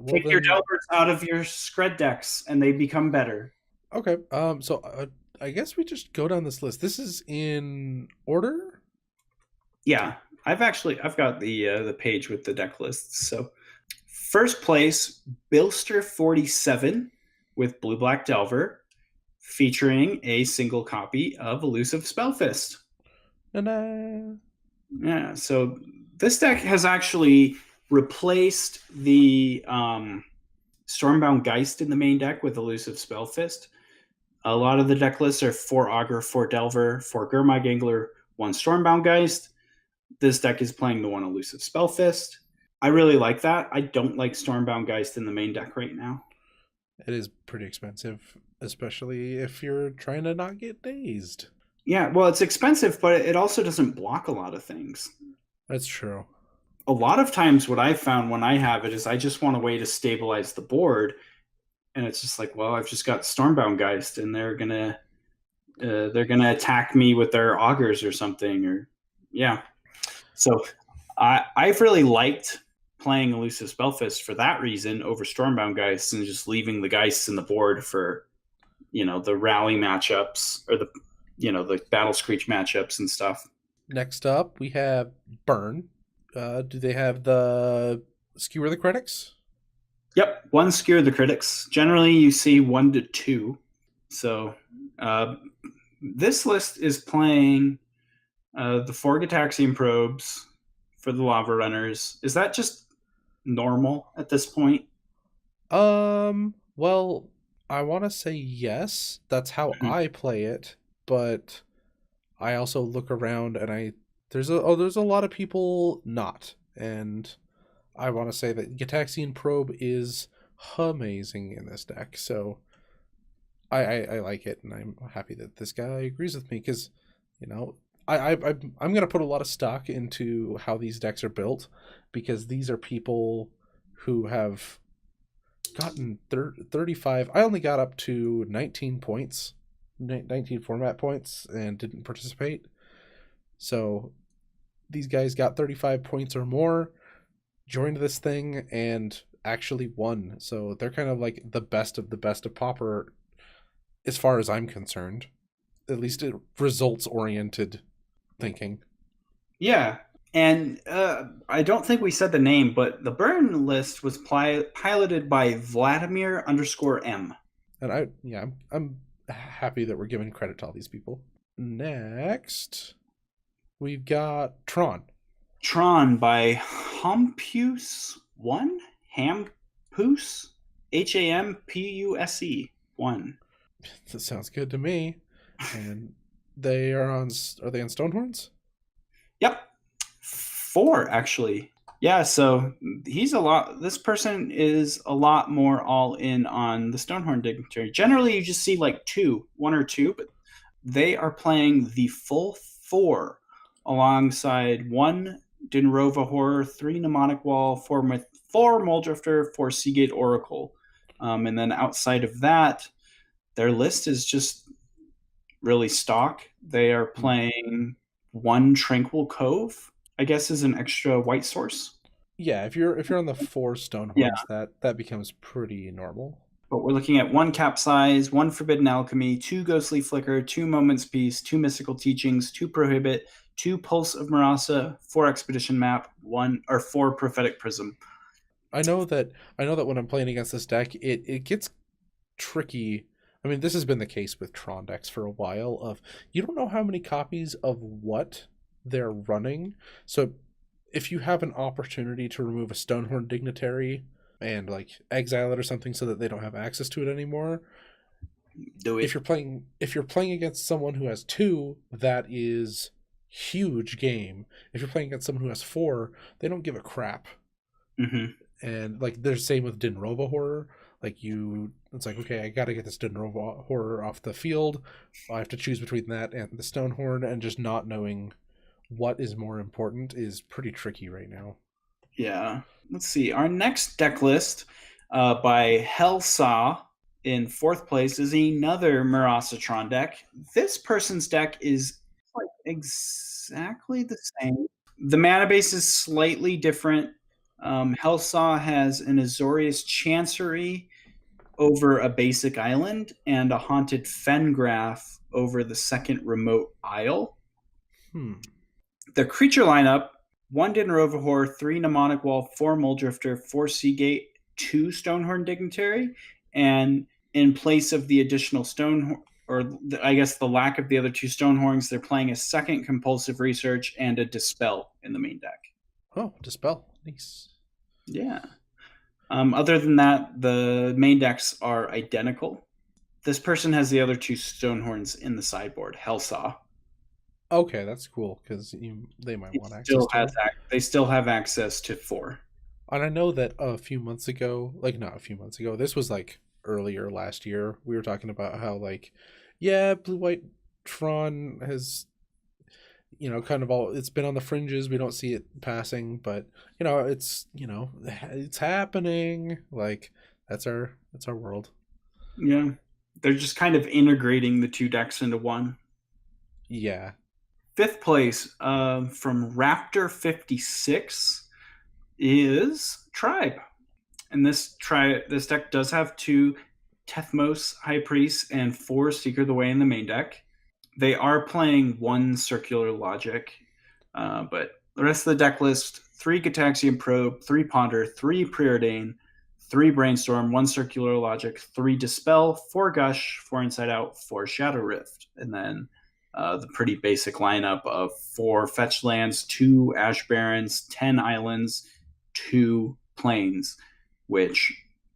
Take your Delverts out of your Scred decks, and they become better. Okay. So I guess we just go down this list. This is in order. Yeah, I've got the page with the deck lists. So first place, Bilster 47 with Blue Black Delver, featuring a single copy of Elusive Spellfist. Yeah, so this deck has actually replaced the Stormbound Geist in the main deck with Elusive Spellfist. A lot of the deck lists are 4 Augur, 4 Delver, 4 Gurmag Angler, 1 Stormbound Geist. This deck is playing the 1 Elusive Spellfist. I really like that. I don't like Stormbound Geist in the main deck right now. It is pretty expensive, especially if you're trying to not get dazed. Yeah, well, it's expensive, but it also doesn't block a lot of things. That's true. A lot of times what I've found when I have it is I just want a way to stabilize the board, and it's just like, well, I've just got Stormbound Geist, and they're gonna attack me with their augurs or something, or yeah. So I've really liked playing Elusive Spellfist for that reason over Stormbound Geist and just leaving the Geists in the board for, the rally matchups or the Battle Screech matchups and stuff. Next up, we have Burn. Do they have the Skewer the Critics? Yep, 1 Skewer the Critics. Generally, you see 1 to 2. So this list is playing the 4 Gitaxian Probes for the Lava Runners. Is that just normal at this point? Well, I want to say yes. That's how I play it, but I also look around and there's a lot of people not, and I want to say that Gitaxian Probe is amazing in this deck. So I like it, and I'm happy that this guy agrees with me because, I'm gonna put a lot of stock into how these decks are built because these are people who have gotten 35. I only got up to 19 points, 19 format points, and didn't participate. So these guys got 35 points or more, joined this thing, and actually won. So they're kind of like the best of Pauper as far as I'm concerned. At least it results oriented thinking. Yeah. And I don't think we said the name, but the Burn list was piloted by Vladimir_M. And I'm happy that we're giving credit to all these people. Next, we've got Tron. Tron by Hampus1? Hampus? Hampuse 1. That sounds good to me. And they are they on Stonehorns? Yep. 4, actually. Yeah, so this person is a lot more all in on the Stonehorn Dignitary. Generally, you just see like 1 or 2, but they are playing the full 4 alongside 1 Dinrova Horror, 3 Mnemonic Wall, 4 Muldrifter, 4 Seagate Oracle. And then outside of that, their list is just really stock. They are playing 1 Tranquil Cove, I guess, is an extra white source. Yeah, if you're on the 4 Stonehorns, that becomes pretty normal. But we're looking at 1 Capsize, 1 Forbidden Alchemy, 2 Ghostly Flicker, 2 Moment's Peace, 2 Mystical Teachings, 2 Prohibit, 2 Pulse of Marasa, 4 Expedition Map, 4 Prophetic Prism. I know that when I'm playing against this deck, it gets tricky. I mean, this has been the case with Tron decks for a while. Of you don't know how many copies of what they're running. So if you have an opportunity to remove a Stonehorn Dignitary and like exile it or something so that they don't have access to it anymore, do it. If you're playing against someone who has 2, that is huge game. If you're playing against someone who has 4, they don't give a crap. Mm-hmm. And like there's same with Dinrova Horror. Like it's like, okay, I got to get this Dinrova Horror off the field. I have to choose between that and the Stonehorn, and just not knowing what is more important is pretty tricky right now. Yeah. Let's see. Our next deck list by Hellsaw in 4th place is another Marasatron deck. This person's deck is like exactly the same. The mana base is slightly different. Hellsaw has an Azorius Chancery over a basic island and a Haunted Fengraph over the 2nd remote isle. The creature lineup: 1 Dinrova Horror, 3 Mnemonic Wall, 4 Muldrifter, 4 Seagate, 2 Stonehorn Dignitary, and in place of the additional I guess the lack of the other 2 Stonehorns, they're playing a 2nd Compulsive Research and a Dispel in the main deck. Oh, Dispel. Nice. Yeah. Other than that, the main decks are identical. This person has the other 2 Stonehorns in the sideboard, Hellsaw. Okay, that's cool, because they might want access to it. They still have access to 4. And I know that not a few months ago, this was like earlier last year, we were talking about how like, yeah, Blue-White Tron has, kind of it's been on the fringes. We don't see it passing, but it's happening. Like that's our world. Yeah. They're just kind of integrating the 2 decks into one. Yeah. 5th place from Raptor 56 is Tribe. And this deck does have 2 Tethmos High Priest and 4 Seeker the Way in the main deck. They are playing 1 Circular Logic, but the rest of the deck list: 3 Gataxian Probe, 3 Ponder, 3 Preordain, 3 Brainstorm, 1 Circular Logic, 3 Dispel, 4 Gush, 4 Inside Out, 4 Shadow Rift, and then the pretty basic lineup of 4 Fetch Lands, 2 Ash Barrens, 10 Islands, 2 Plains, which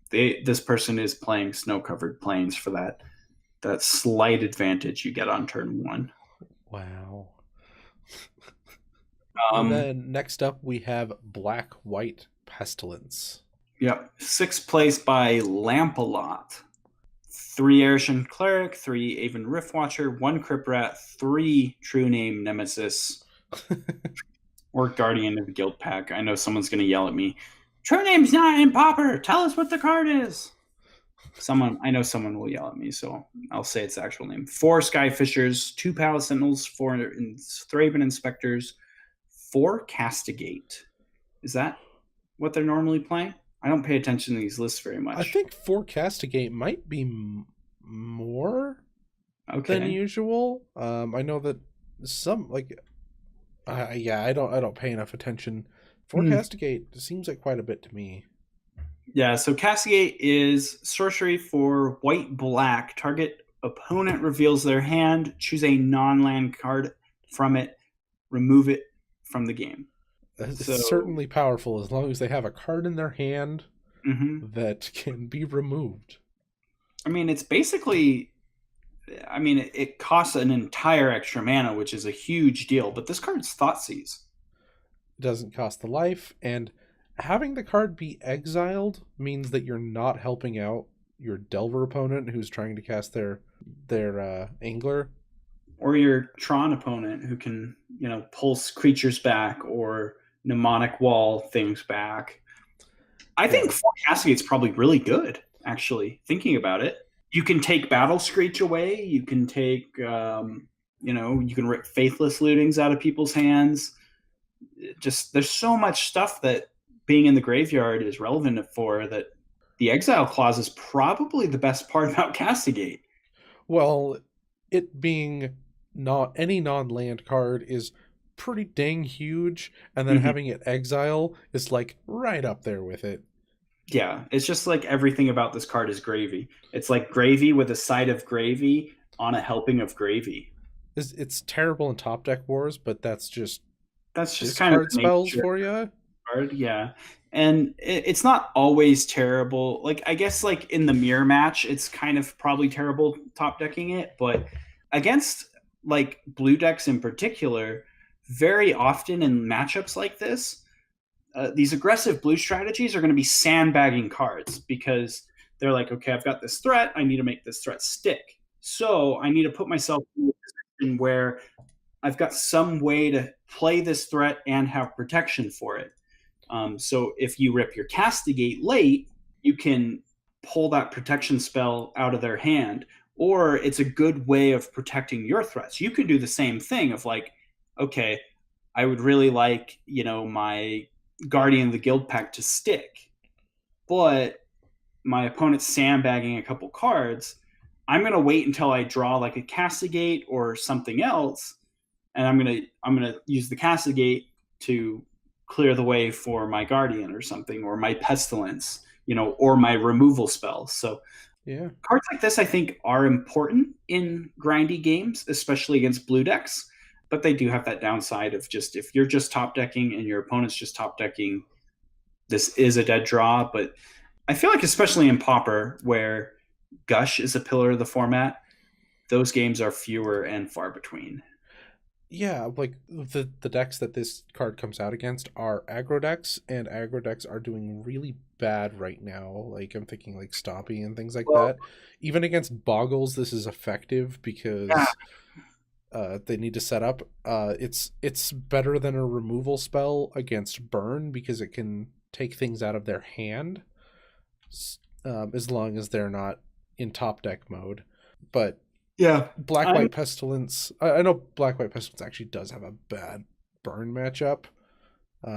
this person is playing Snow-Covered Plains for that slight advantage you get on turn 1. Wow. And then next up we have Black-White Pestilence. Yep. 6th place by Lampalot. 3 Arishan Cleric, 3 Aven Riftwatcher, 1 Cryptrat, 3 True Name Nemesis, or Guardian of the Guild Pack. I know someone's going to yell at me. True Name's not in Pauper. Tell us what the card is. I know someone will yell at me, so I'll say its actual name. 4 Skyfishers, 2 Palace Sentinels, 4 Thraben Inspectors, 4 Castigate. Is that what they're normally playing? I don't pay attention to these lists very much. I think 4 Castigate might be more than usual. I know that some I don't pay enough attention. 4 Castigate seems like quite a bit to me. Yeah, so Castigate is sorcery for white-black. Target opponent reveals their hand, choose a non-land card from it, remove it from the game. It's certainly powerful as long as they have a card in their hand that can be removed. I mean, it's basically... it costs an entire extra mana, which is a huge deal, but this card's Thoughtseize. It doesn't cost the life, and having the card be exiled means that you're not helping out your Delver opponent who's trying to cast their Angler. Or your Tron opponent who can, pulse creatures back or mnemonic wall things back. I think Four Castigate's probably really good, actually, thinking about it. You can take Battle Screech away. You can take, you can rip Faithless Lootings out of people's hands. Just, there's so much stuff that being in the graveyard is relevant for, that the Exile Clause is probably the best part about Castigate. Well, it being not any non-land card is pretty dang huge, and then having it exile is like right up there with it. Yeah, it's just like everything about this card is gravy. It's like gravy with a side of gravy on a helping of gravy. It's terrible in top deck wars, but that's just kind of spells for you. Card, yeah, and it's not always terrible. Like, I guess like in the mirror match, it's kind of probably terrible top decking it, but against like blue decks in particular, very often in matchups like this, these aggressive blue strategies are going to be sandbagging cards because they're like, okay, I've got this threat. I need to make this threat stick. So I need to put myself in a position where I've got some way to play this threat and have protection for it. So if you rip your Castigate late, you can pull that protection spell out of their hand, or it's a good way of protecting your threats. You could do the same thing of like, okay, I would really like, my Guardian of the Guild Pack to stick, but my opponent's sandbagging a couple cards. I'm going to wait until I draw like a Castigate or something else, and I'm going to use the Castigate to clear the way for my Guardian or something, or my Pestilence, or my removal spell. So yeah, cards like this, I think, are important in grindy games, especially against blue decks. But they do have that downside of just, if you're just top decking and your opponent's just top decking, this is a dead draw. But I feel like, especially in Pauper, where Gush is a pillar of the format, those games are fewer and far between. Yeah, like the decks that this card comes out against are aggro decks, and aggro decks are doing really bad right now. Like, I'm thinking like Stompy and things like that. Even against Boggles, this is effective because they need to set up. It's better than a removal spell against Burn because it can take things out of their hand, as long as they're not in top deck mode. But yeah, Black-White Pestilence. I know Black-White Pestilence actually does have a bad burn matchup,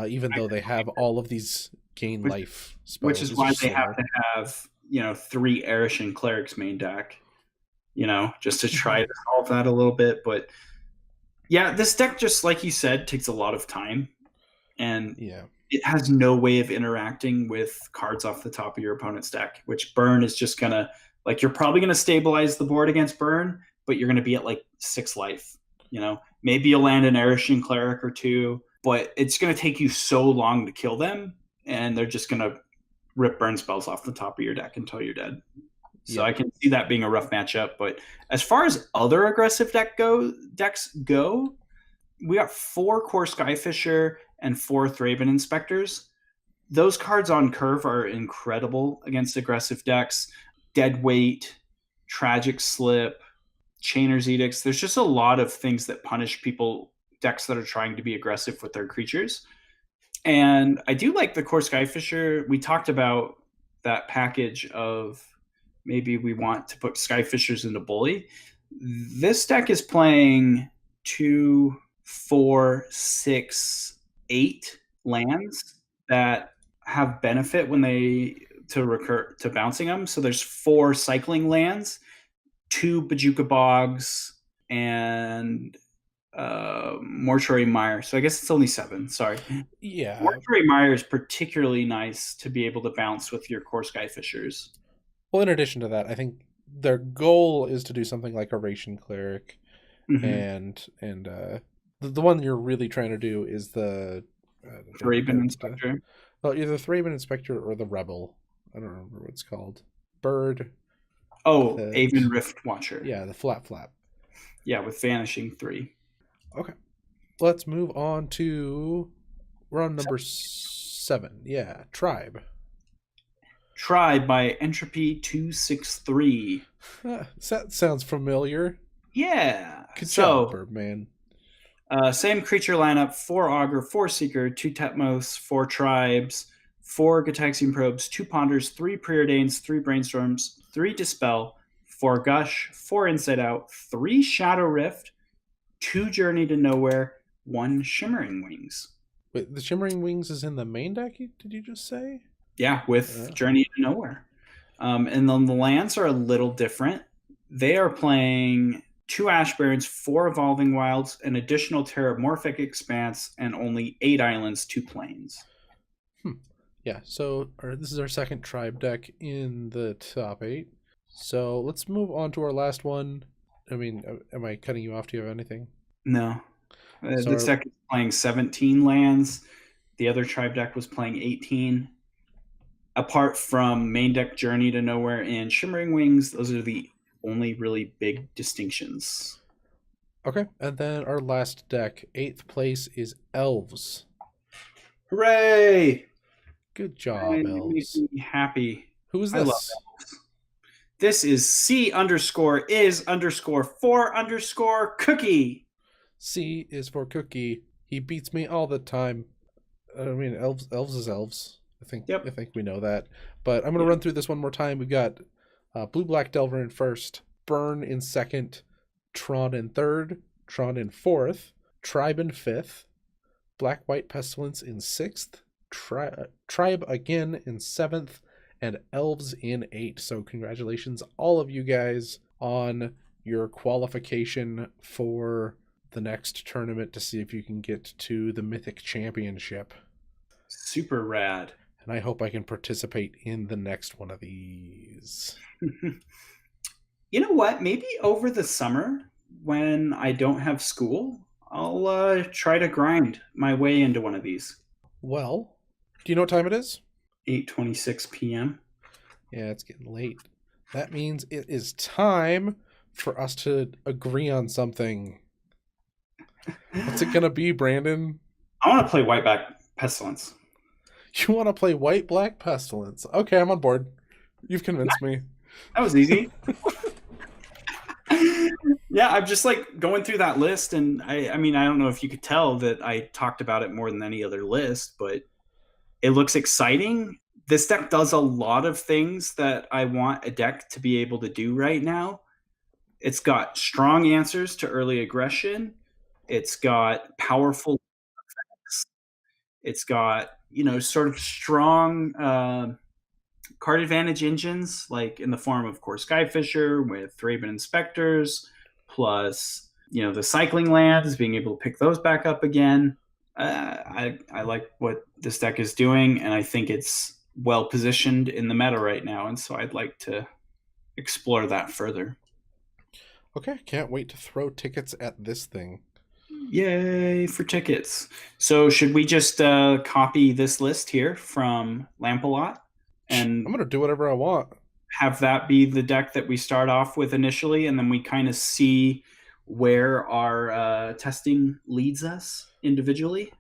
even though they have all of these gain life spells. Which is why they have to have, 3 Erish and Clerics main deck, just to try to solve that a little bit. But yeah, this deck, just like you said, takes a lot of time, and it has no way of interacting with cards off the top of your opponent's deck, which Burn is just going to, like, you're probably going to stabilize the board against Burn, but you're going to be at like 6 life. Maybe you'll land an Erishin Cleric or 2, but it's going to take you so long to kill them, and they're just going to rip burn spells off the top of your deck until you're dead. So I can see that being a rough matchup. But as far as other aggressive decks go, we got 4 Core Skyfisher and 4 Thraben Inspectors. Those cards on curve are incredible against aggressive decks. Deadweight, Tragic Slip, Chainer's Edicts. There's just a lot of things that punish decks that are trying to be aggressive with their creatures. And I do like the Core Skyfisher. We talked about that package of maybe we want to put Skyfishers into Bully. This deck is playing 2, 4, 6, 8 lands that have benefit when they to recur to bouncing them. So there's 4 cycling lands, 2 Bajuka Bogs, and Mortuary Mire. So I guess it's only 7. Sorry. Yeah. Mortuary Mire is particularly nice to be able to bounce with your Core Skyfishers. Well, in addition to that, I think their goal is to do something like Oration Cleric, and the one you're really trying to do is the Thraben Inspector. Well, either Thraben Inspector or the Rebel. I don't remember what it's called. Bird. Aven Rift Watcher. Yeah, the flap. Yeah, with Vanishing 3. Okay. Let's move on to We're on number 7. Yeah, Tribe. Tribe by Entropy 263. That sounds familiar. Yeah. Good So, job, Birdman. same creature lineup: 4 Augur, 4 Seeker, 2 Tetmos, 4 Tribes, 4 Gataxian Probes, 2 Ponders, 3 Preordains, 3 Brainstorms, 3 Dispel, 4 Gush, 4 Inside Out, 3 Shadow Rift, 2 Journey to Nowhere, 1 Shimmering Wings. Wait, the Shimmering Wings is in the main deck, did you just say? Yeah, with Journey to Nowhere. And then the lands are a little different. They are playing 2 Ash Barrens, 4 Evolving Wilds, an additional Terramorphic Expanse, and only 8 islands, 2 plains. Yeah, so this is our second Tribe deck in the top 8. So let's move on to our last one. I mean, am I cutting you off? Do you have anything? No. This deck is playing 17 lands. The other Tribe deck was playing 18. Apart from main deck Journey to Nowhere and Shimmering Wings, those are the only really big distinctions. Okay, and then our last deck, 8th place, is Elves. Hooray! Good job, Elves. It makes me happy. Who is this? I love Elves. This is C_is_4_cookie. C is for Cookie. He beats me all the time. I mean, Elves is Elves. I think we know that. But I'm going to run through this one more time. We've got Blue Black Delver in first, Burn in second, Tron in third, Tron in fourth, Tribe in fifth, Black White Pestilence in sixth, Tribe again in seventh, and Elves in 8. So congratulations, all of you guys, on your qualification for the next tournament to see if you can get to the Mythic Championship. Super rad. And I hope I can participate in the next one of these. You know what? Maybe over the summer, when I don't have school, I'll try to grind my way into one of these. Well, do you know what time it is? 8:26 p.m. Yeah, it's getting late. That means it is time for us to agree on something. What's it gonna be, Brandon? I want to play Whiteback Pestilence. You want to play White Black Pestilence? Okay, I'm on board. You've convinced me. That was easy. Yeah, I'm just like going through that list, and I mean, I don't know if you could tell that I talked about it more than any other list, but it looks exciting. This deck does a lot of things that I want a deck to be able to do right now. It's got strong answers to early aggression. It's got powerful effects. It's got, sort of strong card advantage engines, like in the form of Core Skyfisher with Thraben Inspectors, plus, the cycling lands, being able to pick those back up again. I like what this deck is doing, and I think it's well positioned in the meta right now, and so I'd like to explore that further. Okay, can't wait to throw tickets at this thing. Yay for tickets. So should we just copy this list here from Lampalot? And I'm going to do whatever I want. Have that be the deck that we start off with initially, and then we kind of see where our testing leads us individually?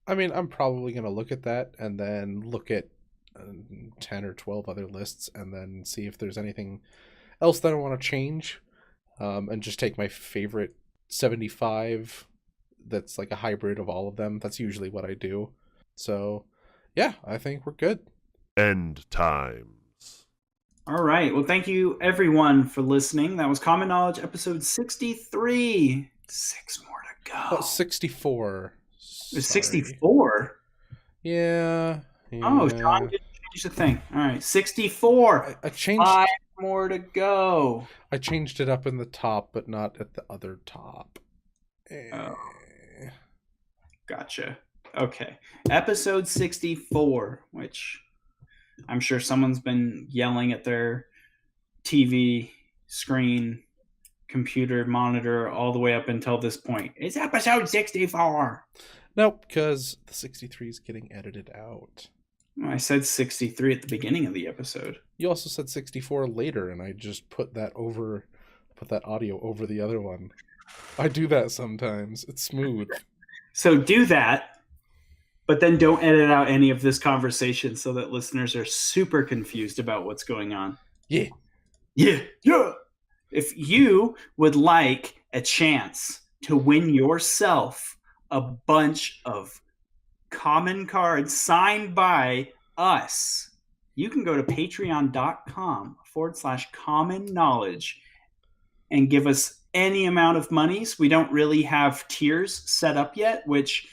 I mean, I'm probably going to look at that and then look at 10 or 12 other lists and then see if there's anything else that I want to change, and just take my favorite 75 that's like a hybrid of all of them. That's usually what I do. So, yeah, I think we're good. End times. All right. Well, thank you, everyone, for listening. That was Common Knowledge, episode 63. 6 more to go. Oh, 64. It's 64? Yeah. Oh, Sean didn't change the thing. All right. 64. I changed. 5 more to go. I changed it up in the top, but not at the other top. Oh. Gotcha. Okay. Episode 64, which I'm sure someone's been yelling at their TV screen, computer monitor all the way up until this point. It's episode 64. Nope, because the 63 is getting edited out. I said 63 at the beginning of the episode. You also said 64 later, and I just put that audio over the other one. I do that sometimes. It's smooth. So do that, But then don't edit out any of this conversation so that listeners are super confused about what's going on. Yeah. Yeah. If you would like a chance to win yourself a bunch of common cards signed by us, you can go to patreon.com/common knowledge and give us any amount of monies. We don't really have tiers set up yet, which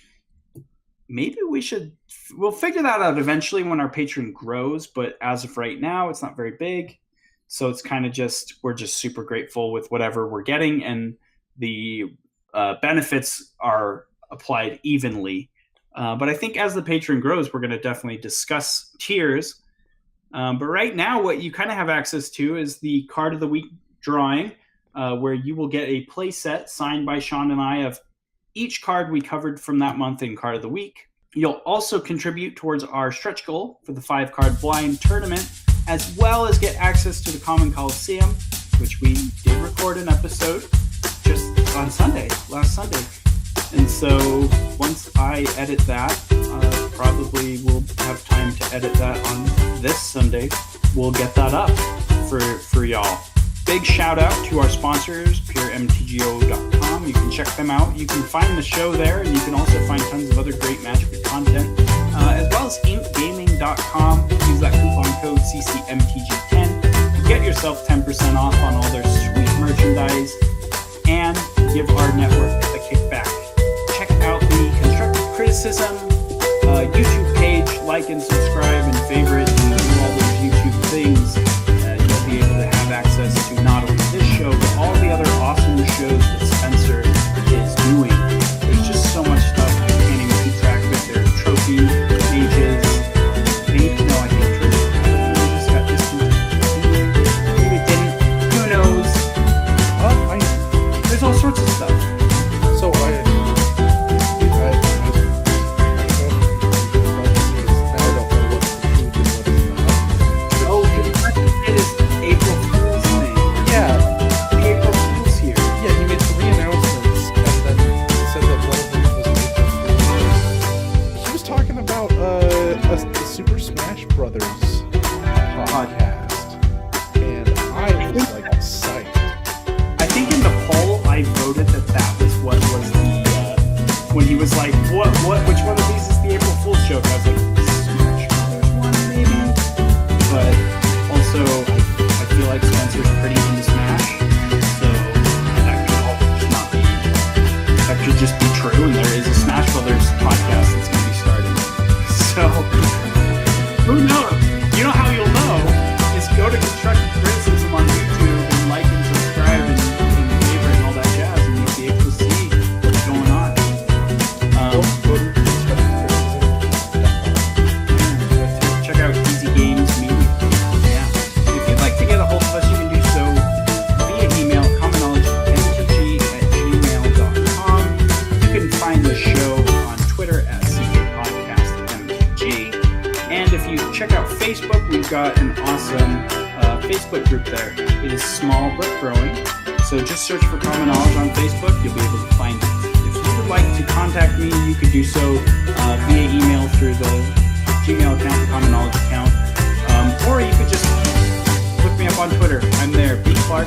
maybe we'll figure that out eventually when our Patreon grows. But as of right now, it's not very big. So it's kind of we're just super grateful with whatever we're getting. And the benefits are applied evenly. But I think as the Patreon grows, we're going to definitely discuss tiers. But right now, what you kind of have access to is the Card of the Week drawing, where you will get a play set signed by Sean and I of each card we covered from that month in Card of the Week. You'll also contribute towards our stretch goal for the 5-card blind tournament, as well as get access to the Common Coliseum, which we did record an episode just on last Sunday. And so once I edit that, probably we'll have time to edit that on this Sunday. We'll get that up for y'all. Big shout out to our sponsors, puremtgo.com. You can check them out. You can find the show there, and you can also find tons of other great Magic content, as well as inkgaming.com. Use that coupon code CCMTG10 to get yourself 10% off on all their sweet merchandise and give our network a kickback. Check out the Constructive Criticism YouTube page, like and subscribe and favorite and do all those YouTube things. You'll be able to have access to not only this show, but all the other awesome shows that Spencer is doing. There's just so much stuff I can't even keep track of. There's trophy pages. I think trophy just got discontinued. Maybe it didn't. Who knows? There's all sorts of stuff. So I don't know what's included and what's not. Oh, it is April Fool's thing. Yeah. The April Fool's here. Yeah, he made 3 announcements, and then he said that one of them was April Fool's. He was talking about the Super Smash Brothers podcast, and I was like psyched. I think in the poll I voted that was what was the when he was like, which one of these is the April Fool's joke? I was like, Smash Brothers one maybe, but also I feel like Spencer's pretty into Smash, so that could all just not be. That could just be true, and there is a Smash Brothers podcast that's going to be starting. So who knows? You know how you'll know is go to Constructive Criticism on YouTube and like and subscribe and favorite and all that jazz, and you'll be able to see what's going on. Check out Easy Games Media. Yeah. If you'd like to get a hold of us, you can do so via email, commonknowledgemtg@gmail.com. You can find the show on Twitter at CKPodcastMTG. And if you check out Facebook, we've got an awesome Facebook group there. It is small but growing. So just search for Common Knowledge on Facebook. You'll be able to find it. If you would like to contact me, you could do so via email through the Gmail account, the Common Knowledge account. Or you could just look me up on Twitter. I'm there, bclark_.